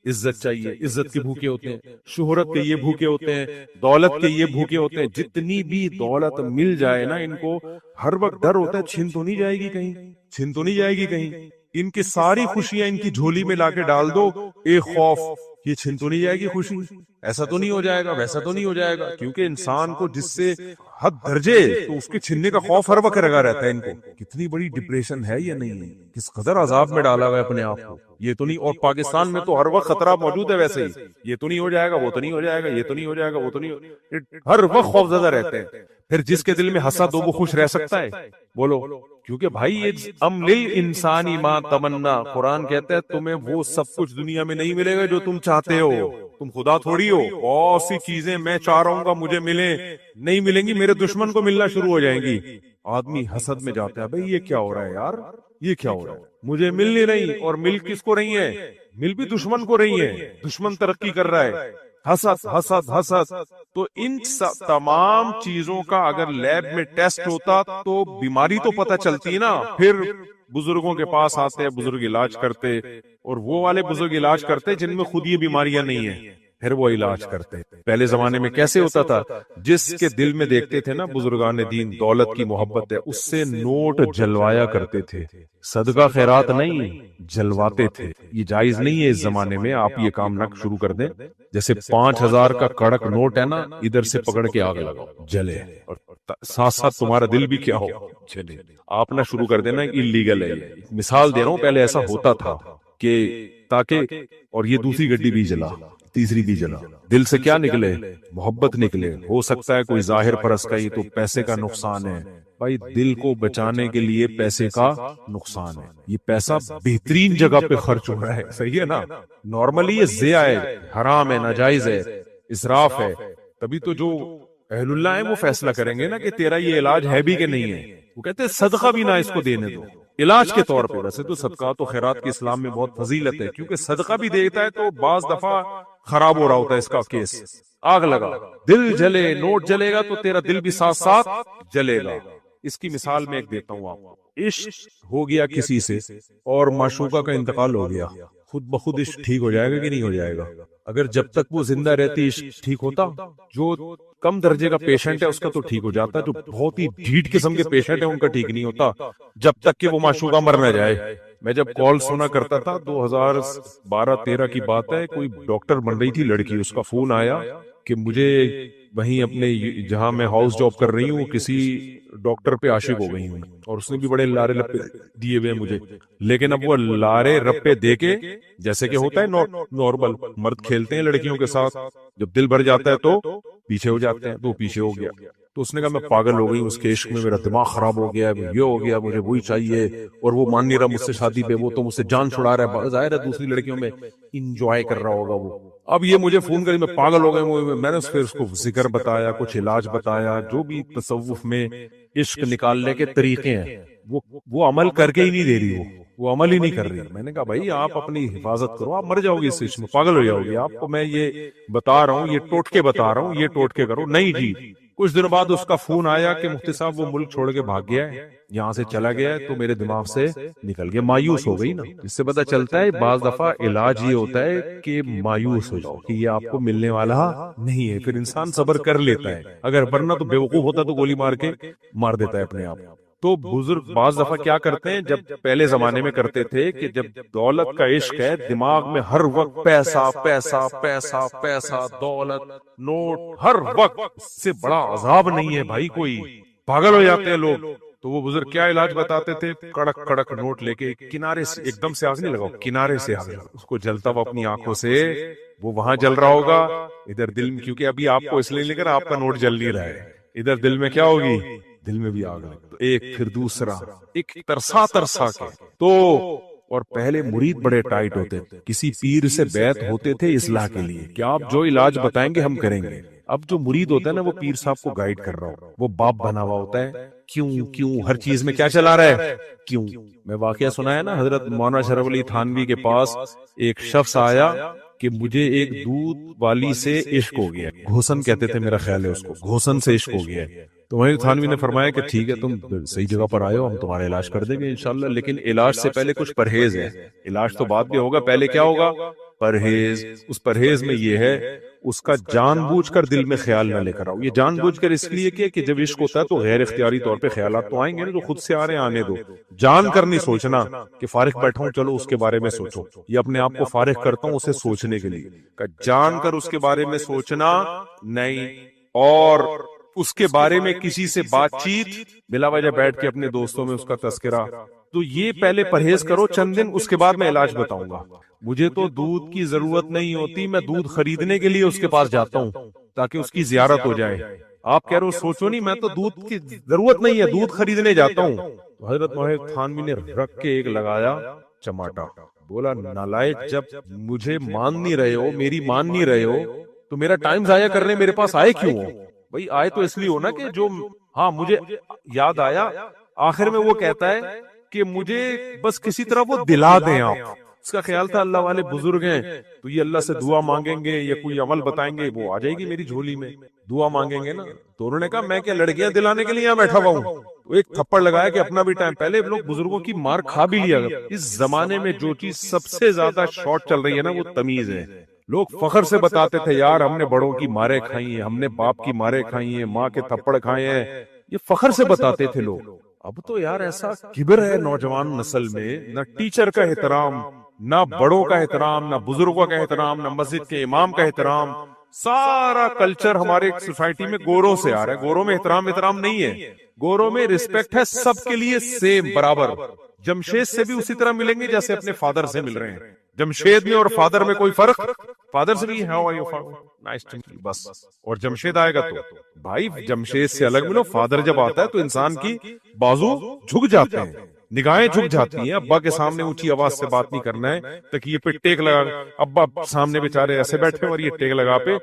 [SPEAKER 5] عزت چاہیے، عزت کے بھوکے ہوتے ہیں، شہرت کے یہ بھوکے ہوتے ہیں، دولت کے یہ بھوکے ہوتے ہیں، جتنی بھی دولت مل جائے نا ان کو ہر وقت ڈر ہوتا ہے چھن تو نہیں جائے گی کہیں، چھن تو نہیں جائے گی کہیں، ان کی ساری خوشیاں ان کی جھولی میں لا کے ڈال دو، ایک خوف، یہ چھن تو نہیں جائے گی خوشی، ایسا تو نہیں ہو جائے گا، ویسا تو نہیں ہو جائے گا، کیونکہ انسان کو جس سے حد درجے تو اس کے چھننے کا خوف ہر وقت لگا رہتا ہے۔ ان کو کتنی بڑی ڈپریشن ہے یا نہیں ہے، کس قدر عذاب میں ڈالا ہوا ہے اپنے آپ کو، یہ تو نہیں، اور پاکستان میں تو ہر وقت خطرہ موجود ہے، ویسے ہی یہ تو نہیں ہو جائے گا، وہ تو نہیں ہو جائے گا، یہ تو نہیں ہو جائے گا، وہ تو نہیں، ہر وقت خوف زدہ رہتے ہیں۔ پھر جس کے دل میں حسد ہو وہ خوش رہ سکتا ہے؟ بولو، کیونکہ بھائی یہ ام للانسانی ما تمنا، قرآن کہتا ہے تمہیں وہ سب کچھ دنیا میں نہیں ملے گا جو تم چاہتے ہو، تم خدا تھوڑی ہو، بہت سی چیزیں میں چاہ رہا ہوں گا مجھے ملیں، نہیں ملیں گی، میرے دشمن کو ملنا شروع ہو جائیں گی۔ آدمی حسد میں جاتا ہے، بھائی یہ کیا ہو رہا ہے یار، یہ کیا ہو رہا ہے، مجھے مل نہیں رہی، اور مل کس کو رہی ہے؟ مل بھی دشمن کو رہی ہے، دشمن ترقی کر رہا ہے، حسد حسد حسد۔ تو ان تمام چیزوں کا اگر لیب میں ٹیسٹ ہوتا تو بیماری تو پتہ چلتی نا، پھر بزرگوں کے پاس آتے ہیں، بزرگ علاج کرتے، اور وہ والے بزرگ علاج کرتے جن میں خود یہ بیماریاں نہیں ہیں، پھر وہ علاج کرتے۔ پہلے زمانے میں کیسے ہوتا تھا، جس کے دل میں دیکھتے تھے نا بزرگان دین دولت کی محبت ہے، اس سے نوٹ جلوایا کرتے تھے، صدقہ خیرات نہیں، جلواتے تھے۔ یہ جائز نہیں ہے اس زمانے میں، آپ یہ کام نہ شروع کر دیں، جیسے 5000 کا کڑک نوٹ ہے نا، ادھر سے پکڑ کے آگ لگاؤ، جلے، اور ساتھ ساتھ تمہارا دل بھی کیا ہو، چلے، آپ نہ شروع کر دینا، اللیگل ہے۔ مثال دے رہا ہوں، پہلے ایسا ہوتا تھا کہ تاکہ، اور یہ دوسری گڈی بھی جلا، تیسری بھی جلا، دل سے کیا نکلے، محبت نکلے۔ ہو سکتا ہے کوئی ظاہر پرست کا، یہ تو پیسے کا نقصان ہے، بھائی دل کو بچانے کے لیے پیسے کا نقصان ہے، یہ پیسہ بہترین جگہ پہ خرچ ہو رہا ہے، صحیح ہے نا، نارملی یہ ضیاء ہے، حرام ہے، ناجائز ہے، اسراف ہے، تبھی تو جو اہل اللہ ہیں وہ فیصلہ کریں گے نا کہ تیرا یہ علاج ہے بھی کہ نہیں ہے، وہ کہتے ہیں صدقہ بھی نہ اس کو دینے دو علاج کے طور پہ۔ ویسے تو صدقات و خیرات کے اسلام میں بہت فضیلت ہے، کیونکہ صدقہ بھی دیتا ہے تو بعض دفعہ خراب ہو رہا ہوتا ہے اس کا کیس، آگ لگا، دل جلے، نوٹ جلے گا تو تیرا دل بھی ساتھ ساتھ جلے گا۔ اس کی مثال میں ایک دیتا ہوں آپ کو، عشق ہو گیا کسی سے اور معشوقہ کا انتقال ہو گیا، خود بخود عشق ٹھیک ہو جائے گا کہ نہیں ہو جائے گا؟ اگر جب تک وہ زندہ رہتی عشق ٹھیک ہوتا؟ جو کم درجے کا پیشنٹ ہے اس کا تو ٹھیک ہو جاتا ہے، جو بہت ہی ڈھیٹ قسم کے پیشنٹ ہیں ان کا ٹھیک نہیں ہوتا جب تک کہ وہ معشوقہ مر نہ جائے۔ میں جب کال سنا کرتا تھا 2012-13 کی بات ہے، کوئی ڈاکٹر بن رہی تھی لڑکی، اس کا فون آیا کہ مجھے وہیں اپنے جہاں میں ہاؤس جاب کر رہی ہوں کسی ڈاکٹر پہ عاشق ہو گئی ہوں، اور اس نے بھی بڑے لارے لپے دیے ہوئے مجھے، لیکن اب وہ لارے رپے دے کے جیسے کہ ہوتا ہے نارمل مرد کھیلتے ہیں لڑکیوں کے ساتھ، جب دل بھر جاتا ہے تو پیچھے ہو جاتے ہیں، تو پیچھے ہو گیا. تو اس نے کہا میں پاگل ہو گئی اس کے عشق میں، میرا دماغ خراب ہو گیا، یہ ہو گیا، مجھے وہی چاہیے، اور وہ مان نہیں رہا مجھ سے شادی پہ، وہ تو مجھ سے جان چھڑا رہا ہے، ظاہر ہے دوسری لڑکیوں میں انجوائے کر رہا ہوگا وہ. اب یہ مجھے فون کری، میں پاگل ہو گیا. میں نے پھر اس کو ذکر بتایا، کچھ علاج بتایا، جو بھی تصوف میں عشق نکالنے کے طریقے ہیں وہ عمل کر کے ہی نہیں دے رہی، وہ عمل ہی نہیں کر رہی. میں نے کہا بھائی آپ اپنی حفاظت کرو، آپ مر جاؤ گے اس عشق میں، پاگل ہو جاؤ گے. آپ کو میں یہ بتا رہا ہوں، یہ ٹوٹکے بتا رہا ہوں، یہ ٹوٹکے کرو. نہیں جی. کچھ دن بعد اس کا فون آیا کہ مفتی صاحب وہ ملک چھوڑ کے بھاگ گیا ہے، یہاں سے چلا گیا ہے. تو میرے دماغ سے نکل گیا. مایوس ہو گئی نا. اس سے پتہ چلتا ہے بعض دفعہ علاج یہ ہوتا ہے کہ مایوس ہو جاؤ کہ یہ آپ کو ملنے والا نہیں ہے، پھر انسان صبر کر لیتا ہے. اگر ورنہ تو بیوقوف ہوتا تو گولی مار کے مار دیتا ہے اپنے آپ. تو بزرگ بعض دفعہ کیا کرتے ہیں، جب پہلے زمانے میں کرتے تھے کہ جب دولت کا عشق ہے، دماغ میں ہر وقت پیسہ پیسہ پیسہ پیسہ، دولت، نوٹ، ہر وقت. اس سے بڑا عذاب نہیں ہے بھائی کوئی، پاگل ہو جاتے ہیں لوگ. تو وہ بزرگ کیا علاج بتاتے تھے، کڑک کڑک نوٹ لے کے کنارے سے، ایک دم سے آگ نہیں لگاؤ، کنارے سے آگ لگاؤ، اس کو جلتا ہوا اپنی آنکھوں سے، وہ وہاں جل رہا ہوگا، ادھر دل میں، کیونکہ ابھی آپ کو اس لیے لے کر آپ کا نوٹ جل نہیں رہا ہے، ادھر دل میں کیا ہوگی، دل میں بھی آگ لگے. تو ایک پھر دوسرا، ایک ترسا ترسا کے. تو اور پہلے مرید بڑے ٹائٹ ہوتے تھے، کسی پیر سے بیعت ہوتے تھے اصلاح کے لیے کہ آپ جو علاج بتائیں گے ہم کریں گے. اب جو مرید ہوتا ہے نا، وہ پیر صاحب کو گائیڈ کر رہا ہو، وہ باپ بنا ہوا ہوتا ہے. کیوں ہر چیز میں کیا چلا رہا ہے، کیوں. میں واقعہ سنا ہے نا، حضرت مولانا شرف علی تھانوی کے پاس ایک شخص آیا کہ مجھے ایک دودھ والی سے عشق ہو گیا، گھوسن کہتے تھے میرا خیال ہے اس کو، گھوسن سے عشق ہو گیا. تو وہیں تھانوی نے فرمایا کہ ٹھیک ہے تم صحیح جگہ پر آئے ہو، ہم تمہارا علاج کر دیں گے انشاءاللہ، لیکن علاج سے پہلے کچھ پرہیز ہے. علاج تو بعد میں ہوگا، پہلے کیا ہوگا، پرہیز. اس پرہیز میں یہ ہے، اس کا جان بوجھ کر دل میں خیال نہ لے کر آؤ. یہ جان بوجھ کر اس لیے کہ جب عشق ہوتا ہے تو غیر اختیاری طور پہ خیالات تو آئیں گے نا، جو خود سے آ رہے ہیں آنے دو. جان کر نہیں سوچنا کہ فارغ بیٹھا ہوں چلو اس کے بارے میں سوچو، یہ اپنے آپ کو فارغ کرتا ہوں اسے سوچنے کے لیے. جان کر اس کے بارے میں سوچنا نہیں، اور اس کے بارے میں کسی سے بات چیت بلا وجہ بیٹھ کے اپنے دوستوں میں اس کا تذکرہ. تو یہ پہلے پرہیز کرو چند دن، اس کے بعد میں علاج بتاؤں گا. مجھے تو دودھ کی ضرورت نہیں ہوتی، میں دودھ خریدنے کے لیے اس کے پاس جاتا ہوں تاکہ اس کی زیارت ہو جائے. آپ کہہ رہے ہو سوچو نہیں، میں تو دودھ کی ضرورت نہیں ہے، دودھ خریدنے جاتا ہوں. تو حضرت مولانا تھانوی نے رکھ کے ایک لگایا چماٹا، بولا نالائق، جب مجھے مان نہیں رہے ہو، میری مان نہیں رہے ہو، تو میرا ٹائم ضائع کرنے میرے پاس آئے کیوں ہو؟ بھائی آئے تو اس لیے ہونا کہ جو، ہاں مجھے یاد آیا آخر میں وہ کہتا ہے کہ مجھے بس کسی طرح وہ دلا دیں آپ. اس کا خیال تھا اللہ والے بزرگ ہیں تو یہ اللہ سے دعا مانگیں گے یا کوئی عمل بتائیں گے، وہ آ جائے گی میری جھولی میں، دعا مانگیں گے نا. تو انہوں نے کہا میں کیا لڑکیاں دلانے کے لیے یہاں بیٹھا ہوا ہوں. تو ایک تھپڑ لگایا کہ اپنا بھی ٹائم، پہلے لوگ بزرگوں کی مار کھا بھی لیا. اس زمانے میں جو چیز سب سے زیادہ شارٹ چل رہی ہے نا، وہ تمیز ہے. لوگ فخر سے بتاتے تھے یار ہم نے بڑوں کی مارے کھائی ہیں، ہم نے باپ کی مارے کھائی ہیں، ماں کے تھپڑ کھائے ہیں، یہ فخر سے بتاتے تھے لوگ. اب تو یار ایسا کبر ہے نوجوان نسل میں، نہ ٹیچر کا احترام، نہ بڑوں کا احترام، نہ بزرگوں کا احترام، نہ مسجد کے امام کا احترام. سارا کلچر ہمارے سوسائٹی میں گوروں سے آ رہا ہے. گوروں میں احترام نہیں ہے، گوروں میں رسپیکٹ ہے سب کے لیے سیم برابر. جمشید سے بھی اسی طرح ملیں گے جیسے اپنے فادر سے مل رہے ہیں. جمشید میں اور فادر میں کوئی فرق؟ فادر سے بھی how are you nice to meet you بس. اور جمشید آئے گا تو بھائی جمشید سے الگ ملو. فادر جب آتا ہے تو انسان کی بازو جھک جاتے ہیں، نگاہیں جھک جاتی ہیں. ابا کے سامنے اونچی آواز سے بات نہیں کرنا ہے، تکیے پہ ٹیک لگا، ابا سامنے بیچارے ایسے بیٹھے اور یہ ٹیک لگا پہ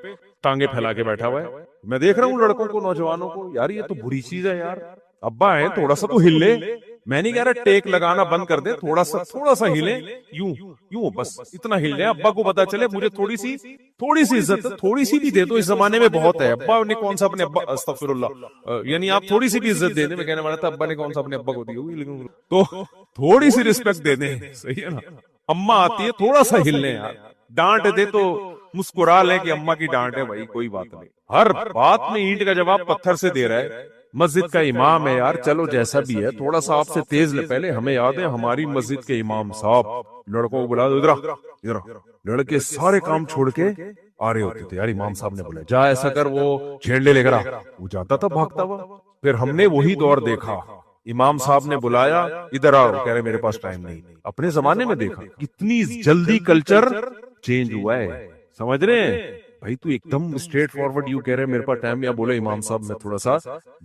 [SPEAKER 5] ٹانگیں پھیلا کے بیٹھا ہوا ہے. میں دیکھ رہا ہوں لڑکوں کو، نوجوانوں کو، یار یہ تو بری چیز ہے یار. ابا ہے تھوڑا سا تو ہل لے. میں نہیں کہہ رہا ٹیک لگانا بند کر دے، تھوڑا سا ہلے، یوں بس اتنا ہل جائے، ابا کو پتا چلے مجھے تھوڑی سی عزت تھوڑی سی بھی دے دو. اس زمانے میں بہت ہے. ابا نے کون سا اپنے ابا، استغفر اللہ، یعنی آپ تھوڑی سی بھی عزت دے دیں. میں کہنے والا تھا ابا نے کون سا اپنے ابا کو دی ہوگی، لیکن تو تھوڑی سی رسپیکٹ دے دیں. صحیح ہے نا؟ اما آتی ہے تھوڑا سا ہل لیں یار. ڈانٹ دے تو مسکرا لیں کہ اما کی ڈانٹ ہے بھائی، کوئی بات نہیں. ہر بات میں اینٹ کا جواب پتھر سے دے رہا ہے، مسجد کا امام ہے یار، چلو جیسا بھی ہے تھوڑا سا آپ سے تیز پہلے ہمیں یاد ہے ہماری مسجد کے امام صاحب لڑکوں کو بلا دو ادھر، لڑکے سارے کام چھوڑ کے آ رہے ہوتے تھے، یار امام صاحب نے بولا جا ایسا کر، وہ چھیڑنے لے کر آ، وہ جاتا تھا بھاگتا ہوا۔ پھر ہم نے وہی دور دیکھا، امام صاحب نے بلایا ادھر آؤ، کہہ رہے میرے پاس ٹائم نہیں۔ اپنے زمانے میں دیکھا کتنی جلدی کلچر چینج ہوا ہے، سمجھ رہے ہیں بھائی؟ تو ایک دم اسٹریٹ فارورڈ یوں کہہ رہے میرے پاس ٹائم، یا بولے امام صاحب میں تھوڑا سا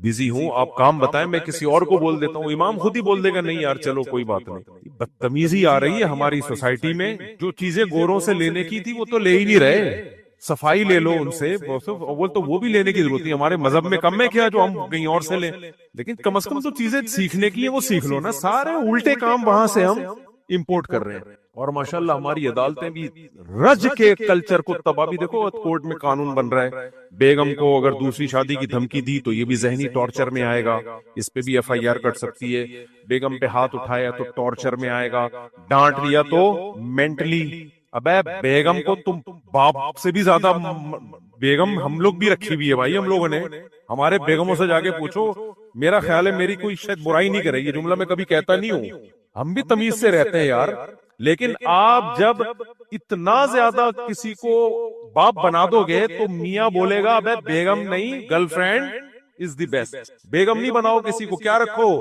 [SPEAKER 5] بزی ہوں، آپ کام بتائیں میں کسی اور کو بول دیتا ہوں، امام خود ہی بول دے گا نہیں یار چلو کوئی بات نہیں۔ بدتمیزی آ رہی ہے ہماری سوسائٹی میں، جو چیزیں گوروں سے لینے کی تھی وہ تو لے ہی نہیں رہے، صفائی لے لو ان سے، اول تو وہ بھی لینے کی ضرورت نہیں، ہمارے مذہب میں کم ہے کیا جو ہم کہیں اور سے لیں، لیکن کم از کم تو چیزیں سیکھنے کی ہیں وہ سیکھ لو نا، سارے الٹے کام وہاں سے ہم امپورٹ کر رہے ہیں۔ اور ماشاءاللہ ہماری عدالتیں بھی رج کے کلچر کو تباہ، بھی دیکھو کورٹ میں قانون بن رہا ہے، بیگم کو اگر دوسری شادی کی دھمکی دی تو یہ بھی ذہنی ٹارچر میں آئے گا، اس پہ بھی ایف آئی آر کٹ سکتی ہے، بیگم پہ ہاتھ اٹھایا تو ٹارچر میں آئے گا، ڈانٹ لیا تو مینٹلی۔ ابے بیگم کو تم باپ سے بھی زیادہ بیگم ہم لوگ بھی رکھی ہوئی ہے بھائی، ہم لوگوں نے، ہمارے بیگموں سے جا کے پوچھو، میرا خیال ہے میری کوئی شاید برائی نہیں کرے، یہ جملہ میں کبھی کہتا نہیں ہوں، ہم بھی تمیز سے رہتے ہیں یار، لیکن آپ جب اتنا زیادہ کسی کو باپ بنا دو گے تو میاں بولے گا ابے بیگم نہیں girl friend is the best, بیگم نہیں بناؤ کسی کو، کیا رکھو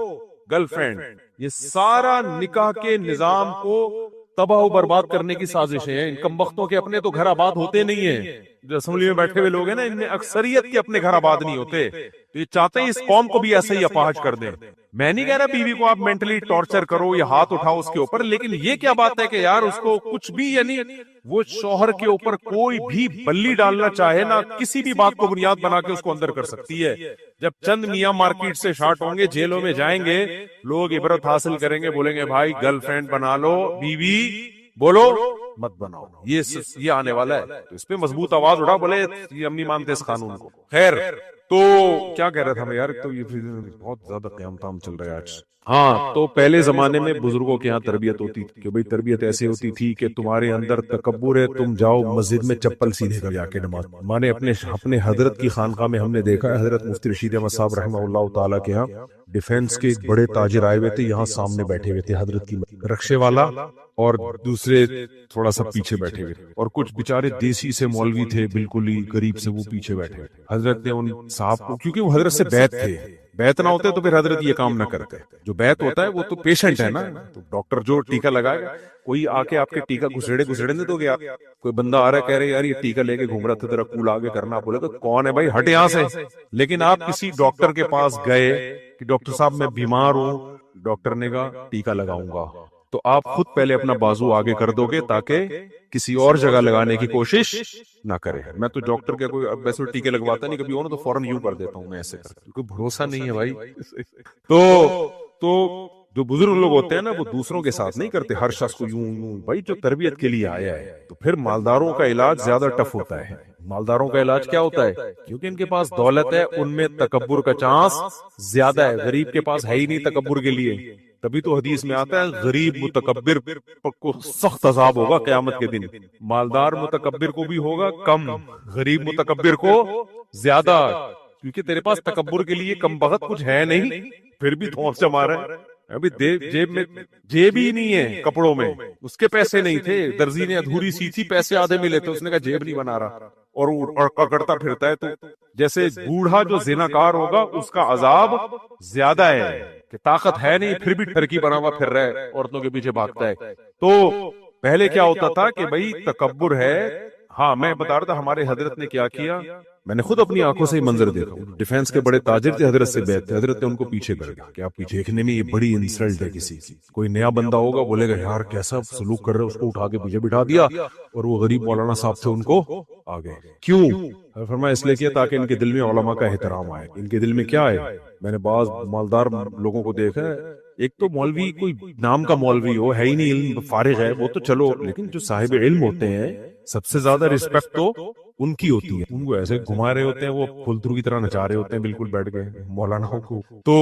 [SPEAKER 5] گرل فرینڈ۔ یہ سارا نکاح کے نظام کو تباہ و برباد کرنے کی سازشیں ہیں، ان کم وقتوں کے اپنے تو گھر آباد ہوتے نہیں ہیں، جو اسمبلی میں بیٹھے ہوئے لوگ ہیں نا ان میں اکثریت کے اپنے گھر آباد نہیں ہوتے، تو یہ چاہتے ہیں اس قوم کو بھی ایسے ہی اپاہج کر دیں۔ میں نہیں کہہ رہا بیوی کو آپ مینٹلی ٹارچر کرو یا ہاتھ اٹھاؤ اس کے اوپر، لیکن یہ کیا بات ہے کہ یار اس کو کچھ بھی، یعنی وہ شوہر کے اوپر کوئی بھی بلی ڈالنا چاہے نا، کسی بھی بات کو بنیاد بنا کے اس کو اندر کر سکتی ہے۔ جب چند میاں مارکیٹ سے شارٹ ہوں گے، جیلوں میں جائیں گے، لوگ عبرت حاصل کریں گے، بولیں گے بھائی گرل فرینڈ بنا لو، بیوی بولو مت بناؤ، یہ آنے والا ہے، تو اس پہ مضبوط آواز اٹھا، بولے یہ ہم نہیں مانتے اس قانون کو۔ خیر تو کیا کہہ رہا تھا میں یار، تو یہ بہت زیادہ قیام تام چل رہا ہے آج۔ ہاں تو پہلے زمانے میں بزرگوں کے یہاں تربیت ہوتی تھی کہ بھئی تربیت ایسے ہوتی تھی کہ تمہارے اندر تکبر ہے، تم جاؤ مسجد میں چپل سیدھے کر جا کے نماز۔ مانے اپنے حضرت کی خانقاہ میں ہم نے دیکھا ہے، حضرت مفتی رشید احمد صاحب رحمہ اللہ تعالیٰ کے یہاں ڈیفینس کے ایک بڑے تاجر آئے ہوئے تھے، یہاں سامنے بیٹھے ہوئے تھے حضرت کی، رکشے والا اور دوسرے تھوڑا سا پیچھے بیٹھے ہوئے، اور کچھ بیچارے دیسی سے مولوی تھے بالکل ہی غریب سے، وہ پیچھے بیٹھے۔ حضرت نے ان صاحب کو، کیونکہ وہ حضرت سے بیعت تھے، بیعت نہ ہوتے تو پھر حضرت یہ کام نہ کرتے، جو بیعت ہوتا ہے وہ تو پیشنٹ ہے نا، تو ڈاکٹر جو ٹیکا لگائے گا، کوئی آ کے آپ کے ٹیکا گھسڑنے دو گے آپ؟ کوئی بندہ آ رہا ہے کہہ رہے یار یہ ٹیکا لے کے گھوم رہا تھا ذرا کول آگے کرنا، آپ بولے گا کون ہے بھائی ہٹ یہاں سے۔ لیکن آپ کسی ڈاکٹر کے پاس گئے کہ ڈاکٹر صاحب میں بیمار ہوں، ڈاکٹر نے کہا ٹیکا لگاؤں گا، تو آپ خود پہلے اپنا بازو آگے کر دو گے تاکہ کسی اور جگہ لگانے کی کوشش نہ کرے۔ میں تو ڈاکٹر کے کوئی ویسے ٹیکے لگواتا نہیں، کبھی تو فوراً یوں کر دیتا ہوں میں ایسے کر کے، کوئی بھروسہ نہیں ہے بھائی۔ تو جو بزرگ لوگ ہوتے ہیں نا وہ دوسروں کے ساتھ نہیں کرتے ہر شخص کو یوں بھائی، جو تربیت کے لیے آیا ہے۔ تو پھر مالداروں کا علاج زیادہ ٹف ہوتا ہے، مالداروں کا علاج کیا ہوتا ہے؟ کیونکہ ان کے پاس دولت ہے، ان میں تکبر کا چانس زیادہ ہے، غریب کے پاس ہے ہی نہیں تکبر کے لیے، تبھی تو حدیث میں آتا ہے غریب متکبر کو سخت عذاب ہوگا قیامت کے دن، مالدار متکبر کو بھی ہوگا کم، غریب متکبر کو زیادہ، کیونکہ تیرے پاس تکبر کے لیے کم بخت کچھ ہے نہیں، پھر بھی دھونس جما رہا ہے۔ ابھی جیب میں جیب ہی نہیں ہے کپڑوں میں، اس کے پیسے نہیں تھے، درزی نے ادھوری سی تھی، پیسے آدھے ملے تھے، اس نے کہا جیب نہیں بنا رہا، اور ککڑتا پھرتا ہے۔ تو جیسے بوڑھا جو زناکار ہوگا اس کا عذاب زیادہ ہے کہ طاقت ہے نہیں پھر بھی ٹھرکی بنا ہوا پھر رہا ہے، عورتوں کے پیچھے بھاگتا ہے۔ تو پہلے کیا ہوتا تھا کہ بھائی تکبر ہے۔ ہاں میں بتا رہا تھا ہمارے حضرت نے کیا کیا، میں نے خود اپنی آنکھوں سے منظر دیکھا، ڈیفینس کے بڑے تاجر تھے، حضرت سے بیعت تھے، حضرت نے ان کو پیچھے کر دیا کہ آپ پیچھے دیکھنے میں یہ بڑی انسلٹ ہے کسی کی، کوئی نیا بندہ ہوگا بولے گا یار کیسا سلوک کر رہے، اس کو اٹھا کے پیچھے بٹھا دیا، اور وہ غریب مولانا صاحب تھے ان کو آگے کیوں فرمایا اس لیے کیا تاکہ ان کے دل میں علماء کا احترام آئے۔ ان کے دل میں کیا ہے؟ میں نے بعض مالدار لوگوں کو دیکھا ہے، ایک تو مولوی کوئی نام کا مولوی ہو، ہے ہی نہیں علم، فارغ ہے وہ تو چلو، لیکن جو صاحب علم ہوتے ہیں سب سے زیادہ رسپیکٹ تو ان کی ہوتی ہے، ان کو ایسے گھما رہے ہوتے ہیں، وہ پھلترو کی طرح نچا رہے ہوتے ہیں بالکل بیٹھ کے مولانا کو۔ تو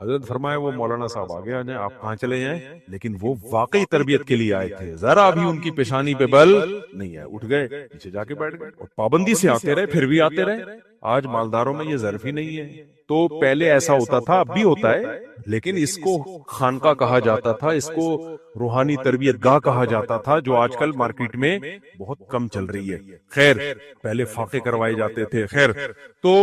[SPEAKER 5] حضرت فرمایا وہ مولانا صاحب آگے آ جائیں، آپ کہاں چلے جائیں، لیکن وہ واقعی تربیت کے لیے آئے تھے، ذرا بھی ان کی پیشانی پہ بل نہیں ہے، اٹھ گئے پیچھے جا کے بیٹھ گئے، اور پابندی سے آتے رہے، پھر بھی آتے رہے۔ آج مالداروں میں یہ ظرف ہی نہیں ہے. تو پہلے ایسا ہوتا تھا, اب بھی ہوتا ہے, لیکن اس کو خانقاہ کہا جاتا تھا, اس کو روحانی تربیت گاہ کہا جاتا تھا, جو آج کل مارکیٹ میں بہت کم چل رہی ہے. خیر, پہلے فاقے کروائے جاتے تھے. خیر, تو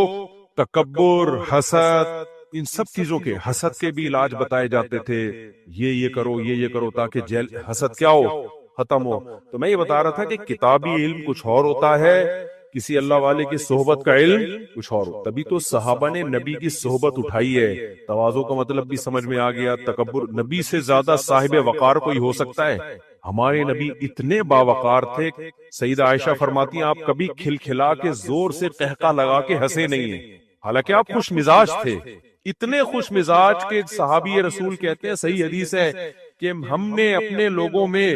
[SPEAKER 5] تکبر, حسد, ان سب چیزوں کے, حسد کے بھی علاج بتائے جاتے تھے. یہ کرو, یہ کرو, تاکہ حسد کیا ہو, ختم ہو. تو میں یہ بتا رہا تھا کہ کتابی علم کچھ اور ہوتا ہے, کسی اللہ والے کی صحبت کا علم کچھ اور. تبھی تو صحابہ نے نبی کی صحبت اٹھائی ہے. تواضع کا مطلب بھی سمجھ میں آ گیا. تکبر, نبی سے زیادہ صاحب وقار کوئی ہو سکتا ہے؟ ہمارے نبی اتنے باوقار تھے. سیدہ عائشہ فرماتی ہیں آپ کبھی کھلکھلا کے زور سے قہقہ لگا کے ہنسے نہیں ہیں, حالانکہ آپ خوش مزاج تھے. اتنے خوش مزاج کے صحابی رسول کہتے ہیں, صحیح حدیث ہے, کہ ہم نے اپنے لوگوں میں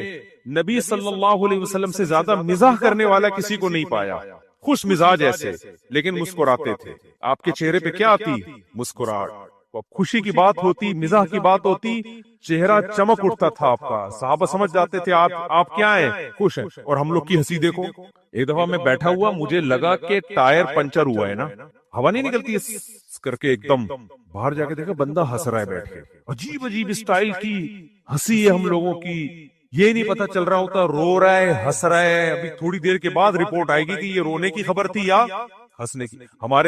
[SPEAKER 5] نبی صلی اللہ علیہ وسلم سے زیادہ مزاح کرنے والا کسی کو نہیں پایا. خوش مزاج ایسے, لیکن مسکراتے تھے. آپ کے چہرے پہ کیا آتی؟ مسکراہٹ. خوشی کی بات ہوتی, مزاح کی بات ہوتی, چہرہ چمک اٹھتا تھا آپ کا. صحابہ سمجھ جاتے تھے آپ کیا ہیں, خوش ہیں. اور ہم لوگ کی ہنسی دیکھو. ایک دفعہ میں بیٹھا ہوا, مجھے لگا کہ ٹائر پنچر ہوا ہے نا, ہوا نہیں نکلتی کر کے, ایک دم باہر جا کے دیکھا بندہ ہنس رہا ہے بیٹھ کے. عجیب عجیب اسٹائل کی ہنسی ہے ہم لوگوں کی. یہ نہیں پتا چل رہا ہوتا رو رہا ہے, ہنس رہا ہے. ابھی تھوڑی دیر کے بعد رپورٹ آئے گی کہ یہ رونے کی خبر تھی یا ہنسنے کی. ہمارے